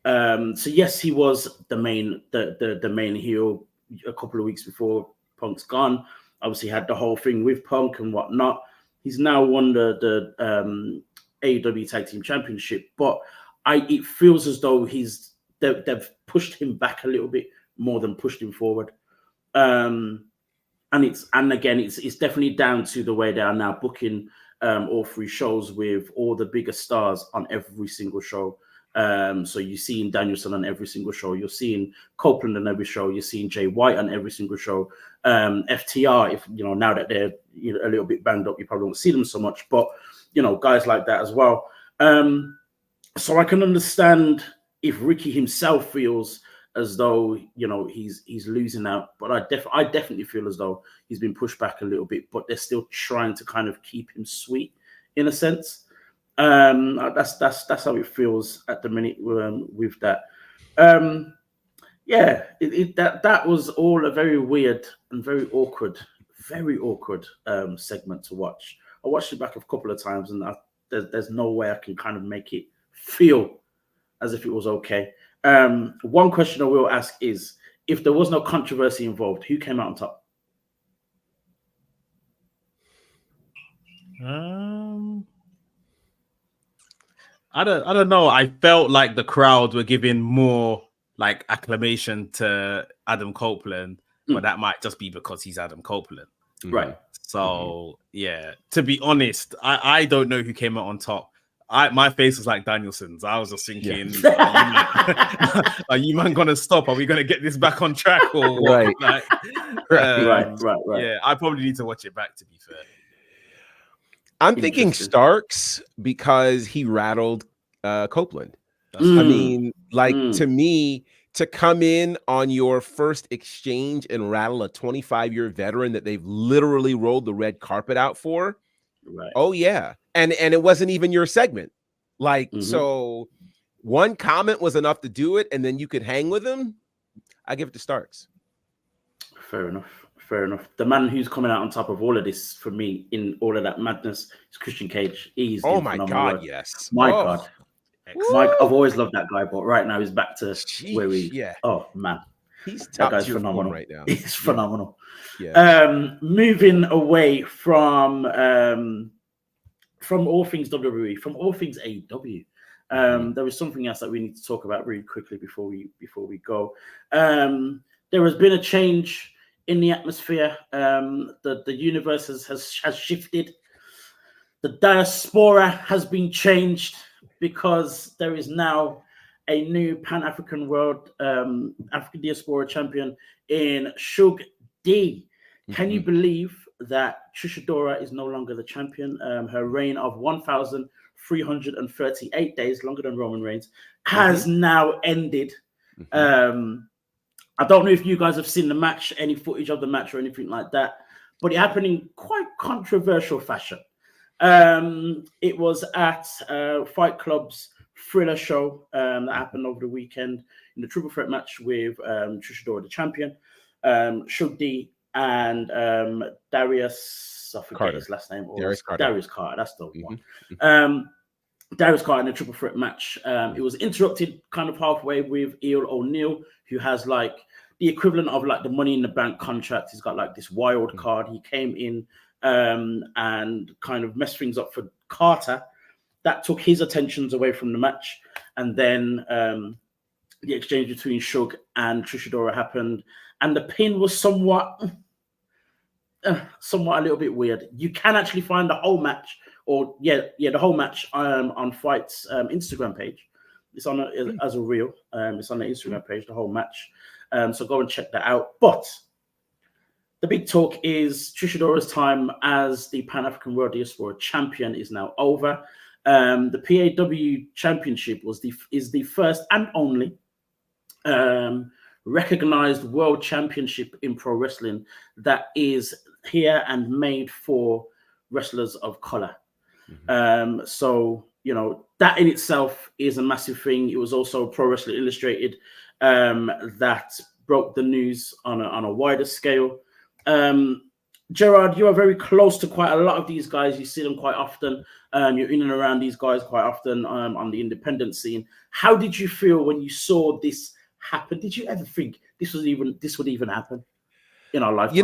So yes, he was the main heel a couple of weeks before Punk's gone. Obviously had the whole thing with Punk and whatnot. He's now won the AEW Tag Team Championship, but it feels as though he's they've pushed him back a little bit more than pushed him forward. And again, it's definitely down to the way they are now booking all 3 shows with all the bigger stars on every single show. So you're seeing Danielson on every single show. You're seeing Copeland on every show. You're seeing Jay White on every single show. FTR, if now that they're a little bit banged up, you probably won't see them so much. But guys like that as well. So I can understand if Ricky himself feels as though he's losing out, but I definitely feel as though he's been pushed back a little bit. But they're still trying to kind of keep him sweet in a sense. That's how it feels at the minute with that. That was all a very weird and very awkward segment to watch. I watched it back a couple of times, and there's no way I can kind of make it feel as if it was okay. One question I will ask is, if there was no controversy involved, who came out on top? I don't know. I felt like the crowd were giving more like acclamation to Adam Copeland, but that might just be because he's Adam Copeland. Right. So yeah, to be honest, I don't know who came out on top. My face was like Danielson's. I was just thinking, are you man gonna stop? Are we gonna get this back on track? Or right. Right. Yeah, I probably need to watch it back, to be fair. I'm thinking Starks because he rattled Copeland. I mean, to me, to come in on your first exchange and rattle a 25-year veteran that they've literally rolled the red carpet out for. Right. Oh yeah. And it wasn't even your segment. So one comment was enough to do it, and then you could hang with him. I give it to Starks. Fair enough. The man who's coming out on top of all of this for me in all of that madness is Christian Cage. He's my God, yes. My God. Mike, I've always loved that guy, but right now he's back to where oh man. He's that guy's phenomenal right now. He's phenomenal. Yeah. Moving away from all things WWE, from all things AEW. There is something else that we need to talk about really quickly before we go. There has been a change in the atmosphere. The universe has shifted. The diaspora has been changed because there is now a new Pan-African World African Diaspora champion in Shug D. Can you believe that Trish Adora is no longer the champion? Her reign of 1,338 days, longer than Roman Reigns, has now ended. I don't know if you guys have seen the match, any footage of the match or anything like that, but it happened in quite controversial fashion. It was at Fight Club's Thriller show that happened over the weekend in the triple threat match with Trish Adora, the champion, Shug D, and Darius, I forget his last name. Darius Carter, that's the one. Darius Carter in a triple threat match. It was interrupted kind of halfway with Eel O'Neill, who has like the equivalent of like the Money in the Bank contract. He's got like this wild card. He came in and kind of messed things up for Carter. That took his attentions away from the match. And then the exchange between Shug and Trish Adora happened. And the pin was somewhat a little bit weird. You can actually find the whole match, the whole match on Fight's Instagram page. It's on as a reel. It's on the Instagram page, the whole match. So go and check that out. But the big talk is Trish Adora's time as the Pan-African World Diaspora champion is now over. The PAW Championship is the first and only recognized world championship in pro wrestling that is here and made for wrestlers of color. So that in itself is a massive thing. It was also Pro Wrestling Illustrated that broke the news on a wider scale. Gerard, you are very close to quite a lot of these guys. You see them quite often. You're in and around these guys quite often on the independent scene. How did you feel when you saw this happen? Did you ever think this would even happen in our lifetime?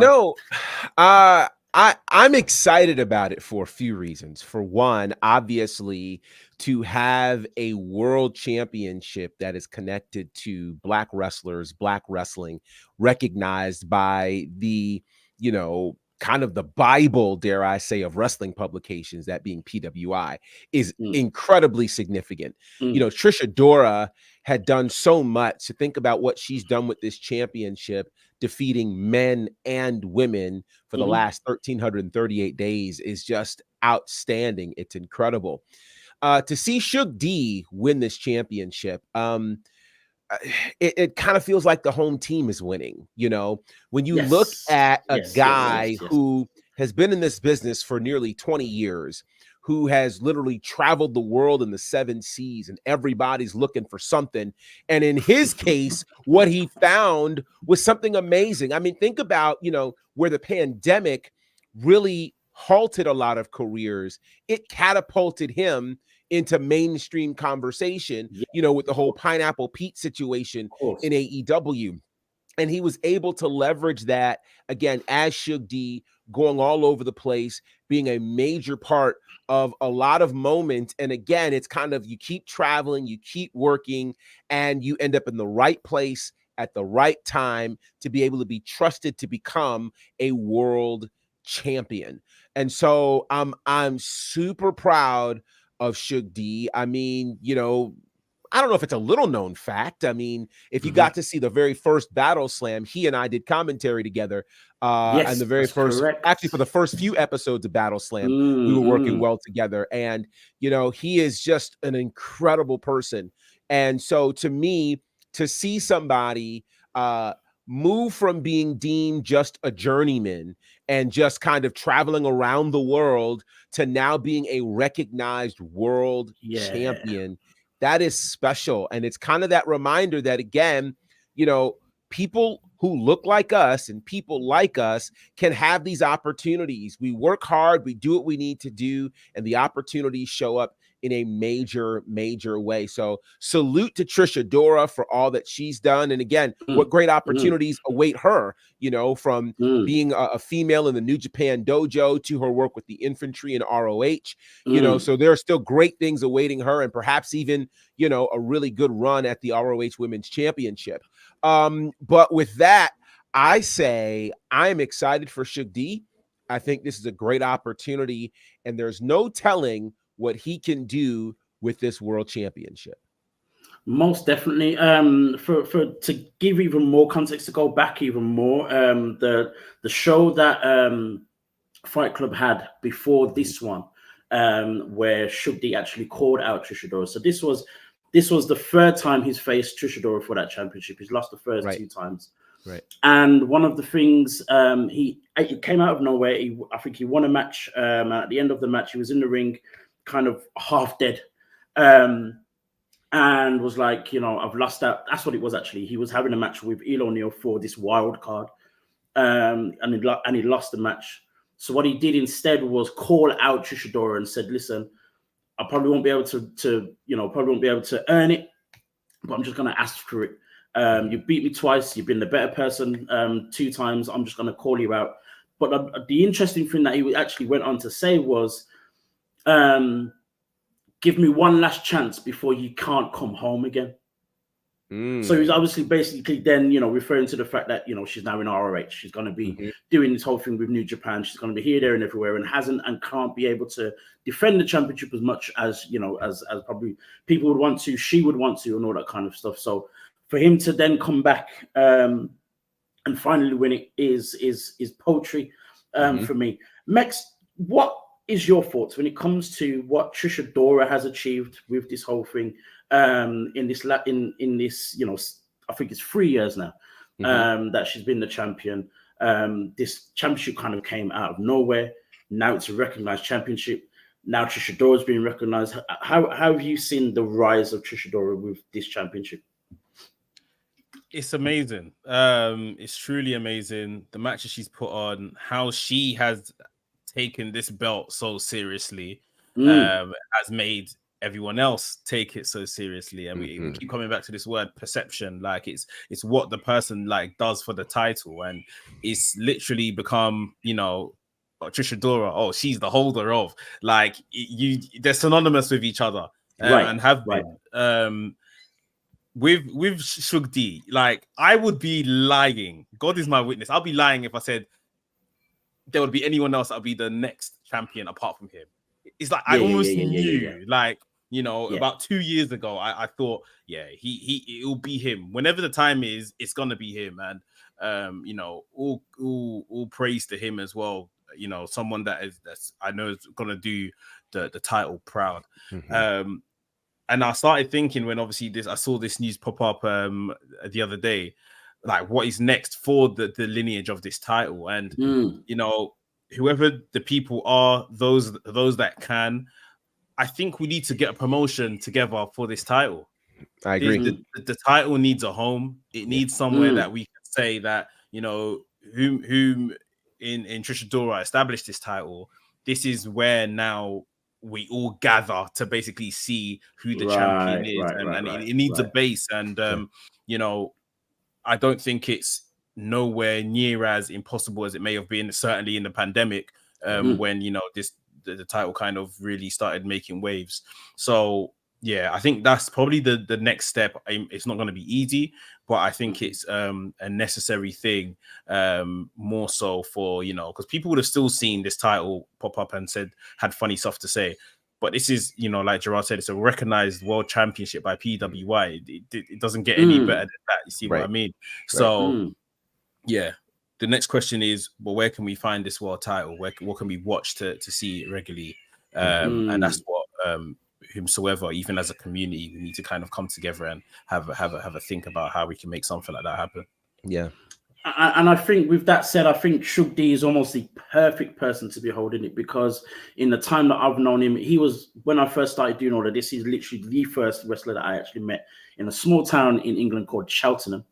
I'm excited about it for a few reasons. For one, obviously, to have a world championship that is connected to Black wrestlers, Black wrestling, recognized by the, kind of the Bible, dare I say, of wrestling publications, that being PWI, is incredibly significant. Trisha Dora had done so much. To think about what she's done with this championship, defeating men and women for the last 1,338 days, is just outstanding. It's incredible. To see Shug D win this championship, it kind of feels like the home team is winning. When you look at a guy who has been in this business for nearly 20 years, who has literally traveled the world in the 7 seas, and everybody's looking for something. And in his case, what he found was something amazing. I mean, think about, where the pandemic really halted a lot of careers. It catapulted him into mainstream conversation, with the whole Pineapple Pete situation in AEW. And he was able to leverage that, again, as Shug D, going all over the place, being a major part of a lot of moments. And again, it's kind of, you keep traveling, you keep working, and you end up in the right place at the right time to be able to be trusted to become a world champion. And so I'm super proud of Shug D. I mean, I don't know if it's a little known fact. I mean, if you got to see the very first Battle Slam, he and I did commentary together. And the very first, actually for the first few episodes of Battle Slam, we were working well together. And, he is just an incredible person. And so to me, to see somebody move from being deemed just a journeyman and just kind of traveling around the world to now being a recognized world champion, that is special. And it's kind of that reminder that, again, people who look like us and people like us can have these opportunities. We work hard, we do what we need to do, and the opportunities show up in a major, major way. So salute to Trisha Dora for all that she's done. And again, what great opportunities await her, from being a female in the New Japan dojo to her work with the infantry and ROH, so there are still great things awaiting her, and perhaps even, a really good run at the ROH Women's Championship. But with that, I say I'm excited for Shug D. I think this is a great opportunity, and there's no telling what he can do with this world championship. Most definitely. For to give even more context, to go back even more, the show that Fight Club had before this one, where Shug D actually called out Trisha Dora. So this was the third time he's faced Trisha Dora for that championship. He's lost the first 2 times. Right. And one of the things, it came out of nowhere. I think he won a match. At the end of the match, he was in the ring, kind of half dead, and was like, I've lost out. That's what it was, actually. He was having a match with Elo O'Neill for this wild card, and he lost the match. So what he did instead was call out Trisha Dora and said, listen, I probably won't be able to earn it, but I'm just going to ask for it. You beat me twice. You've been the better person 2 times. I'm just going to call you out. But the interesting thing that he actually went on to say was, give me one last chance before you can't come home again. So he was obviously basically then, referring to the fact that, she's now in ROH. She's going to be doing this whole thing with New Japan. She's going to be here, there, and everywhere, and can't be able to defend the championship as much as, as probably people would want to, she would want to, and all that kind of stuff. So for him to then come back and finally win it is poetry for me. Mex, what is your thoughts when it comes to what Trisha Dora has achieved with this whole thing in this, I think it's 3 years now that she's been the champion. This championship kind of came out of nowhere. Now it's a recognized championship. Now Trisha Dora's being recognized. How have you seen the rise of Trisha Dora with this championship? It's amazing. It's truly amazing. The matches she's put on, how she has taken this belt so seriously, has made everyone else take it so seriously. And we keep coming back to this word perception. Like it's what the person like does for the title, and it's literally become, Trisha Dora, oh, she's the holder of. Like they're synonymous with each other, Right, and have right. been. With Shug D, like I would be lying. God is my witness. I'll be lying if I said there would be anyone else that would be the next champion apart from him. It's like I almost knew, like, you know, about 2 years ago, I thought, yeah, it will be him. Whenever the time is, it's gonna be him. And you know, all praise to him as well. You know, someone that's I know is gonna do the title proud. And I started thinking when obviously I saw this news pop up the other day, like what is next for the lineage of this title. And you know, whoever the people are, those that can, I think we need to get a promotion together for this title. I agree. The title needs a home. It needs somewhere that we can say that, you know, whom in Trisha Dora established this title. This is where now we all gather to basically see who the champion is, and it needs a base. And you know, I don't think it's nowhere near as impossible as it may have been, certainly in the pandemic, when, you know, the title kind of really started making waves. So yeah, I think that's probably the next step. It's not going to be easy, but I think it's a necessary thing, more so for, you know, because people would have still seen this title pop up and had funny stuff to say. But this is, you know, like Gerard said, it's a recognized world championship by PWA. It doesn't get any better than that. You see what I mean? So yeah, the next question is, well, where can we find this world title? What can we watch to see it regularly? And that's what whomsoever, even as a community, we need to kind of come together and have a think about how we can make something like that happen. Yeah. And I think with that said, I think Shug D is almost the perfect person to be holding it, because in the time that I've known him, when I first started doing all of this, he's literally the first wrestler that I actually met in a small town in England called Cheltenham.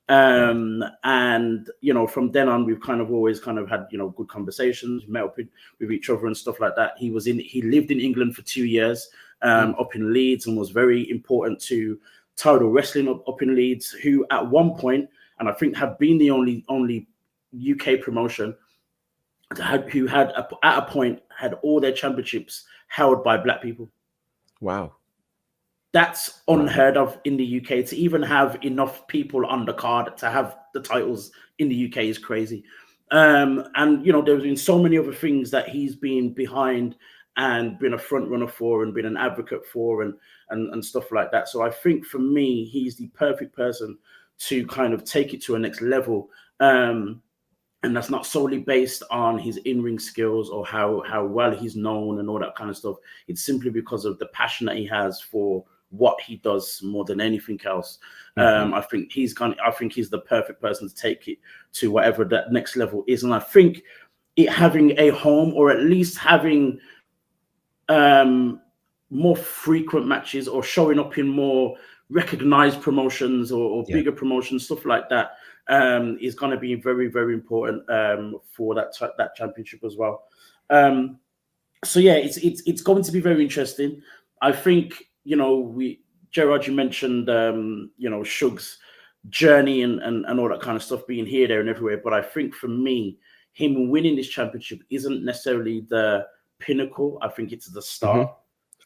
And, you know, from then on, we've kind of always kind of had, you know, good conversations, met up with each other and stuff like that. He lived in England for 2 years, up in Leeds, and was very important to Tidal Wrestling up in Leeds, who at one point, and I think have been the only UK promotion who had at a point had all their championships held by black people. Wow. That's unheard of in the UK. To even have enough people on the card to have the titles in the UK is crazy. And, you know, there's been so many other things that he's been behind and been a front runner for and been an advocate for and stuff like that. So I think for me, he's the perfect person to kind of take it to a next level. And that's not solely based on his in-ring skills or how well he's known and all that kind of stuff. It's simply because of the passion that he has for what he does more than anything else. I think he's the perfect person to take it to whatever that next level is. And I think it having a home, or at least having more frequent matches, or showing up in more recognized promotions or bigger promotions, stuff like that, is going to be very, very important for that championship as well. So yeah, it's going to be very interesting. I think, you know, Gerard, you mentioned you know, Shug's journey and all that kind of stuff, being here, there, and everywhere. But I think for me, him winning this championship isn't necessarily the pinnacle. I think it's the start.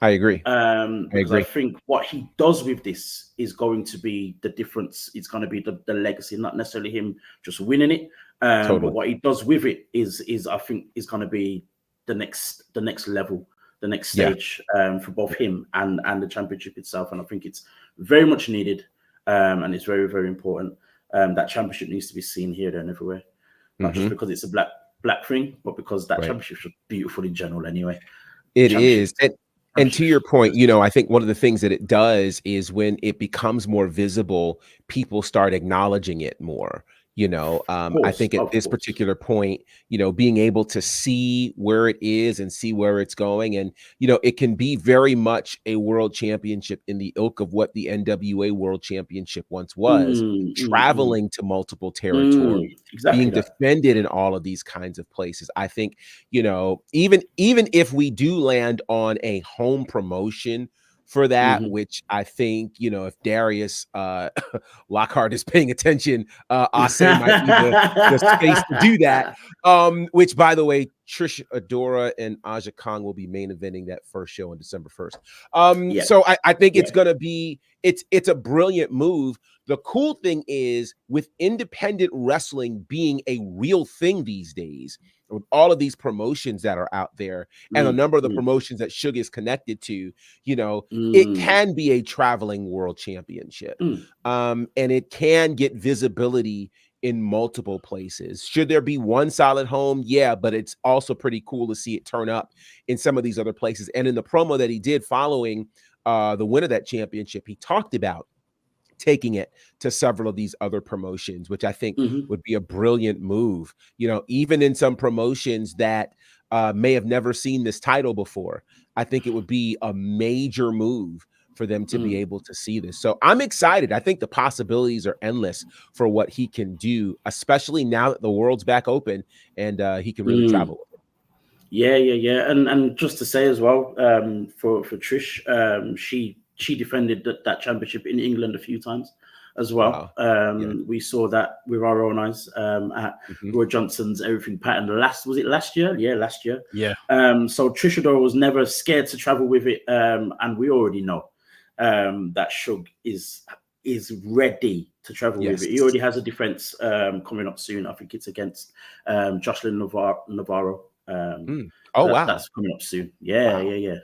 I agree. Because I think what he does with this is going to be the difference. It's going to be the legacy, not necessarily him just winning it. But what he does with it is I think is going to be the next level, the next stage for both him and the championship itself. And I think it's very much needed, and it's very, very important. That championship needs to be seen here, there, and everywhere, not just because it's a black thing, but because that championship is beautiful in general anyway. It is. And to your point, you know, I think one of the things that it does is when it becomes more visible, people start acknowledging it more. You know, I think at this particular point, you know, being able to see where it is and see where it's going, and, you know, it can be very much a world championship in the ilk of what the NWA World Championship once was, traveling to multiple territories, being defended in all of these kinds of places. I think, you know, even if we do land on a home promotion for that, which I think, you know, if Darius Lockhart is paying attention, Ase might be the space to do that. Which, by the way, Trish Adora and Aja Kong will be main eventing that first show on December 1st. So I think it's gonna be it's a brilliant move. The cool thing is, with independent wrestling being a real thing these days, with all of these promotions that are out there and a number of the promotions that Suge is connected to, you know, it can be a traveling world championship. And it can get visibility in multiple places. Should there be one solid home? Yeah, but it's also pretty cool to see it turn up in some of these other places. And in the promo that he did following the win of that championship, he talked about taking it to several of these other promotions, which I think would be a brilliant move. You know, even in some promotions that may have never seen this title before, I think it would be a major move for them to be able to see this. So I'm excited. I think the possibilities are endless for what he can do, especially now that the world's back open and he can really travel with it. Yeah. And just to say as well, for Trish, she defended that championship in England a few times as well. Wow. We saw that with our own eyes at Roy Johnson's Everything Pattern last year? Yeah, last year. Yeah. So Trish Adora was never scared to travel with it. And we already know that Suge is ready to travel with it. He already has a defense coming up soon. I think it's against Jocelyn Navarro. Wow. That's coming up soon. Yeah.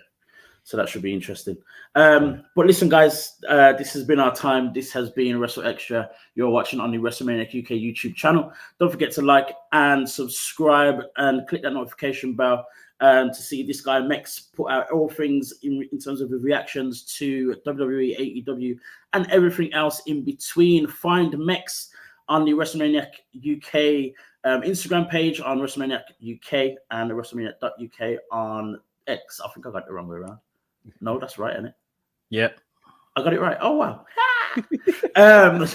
So that should be interesting. But listen, guys, this has been our time. This has been WrstlXtra. You're watching on the WrestleManiac UK YouTube channel. Don't forget to like and subscribe and click that notification bell to see this guy Mex put out all things in terms of the reactions to WWE, AEW, and everything else in between. Find Mex on the WrestleManiac UK Instagram page, on WrestleManiac UK, and the WrestleManiac.uk on X. I think I got it the wrong way around. No, that's right, isn't it? Yep. I got it right. Oh, wow.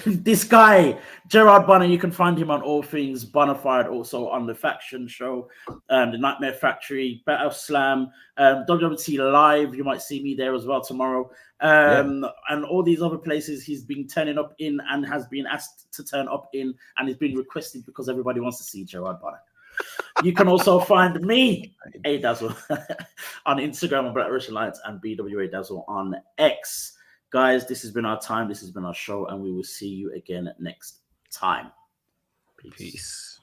This guy, Gerard Bonner, you can find him on all things Bonafide, also on The Faction Show, The Nightmare Factory, Battle Slam, WWT Live. You might see me there as well tomorrow. And all these other places he's been turning up in and has been asked to turn up in, and he's been requested because everybody wants to see Gerard Bonner. You can also find me, A-Dazzle, on Instagram on Black Russian Alliance and BWA Dazzle on X. Guys, this has been our time. This has been our show, and we will see you again next time. Peace.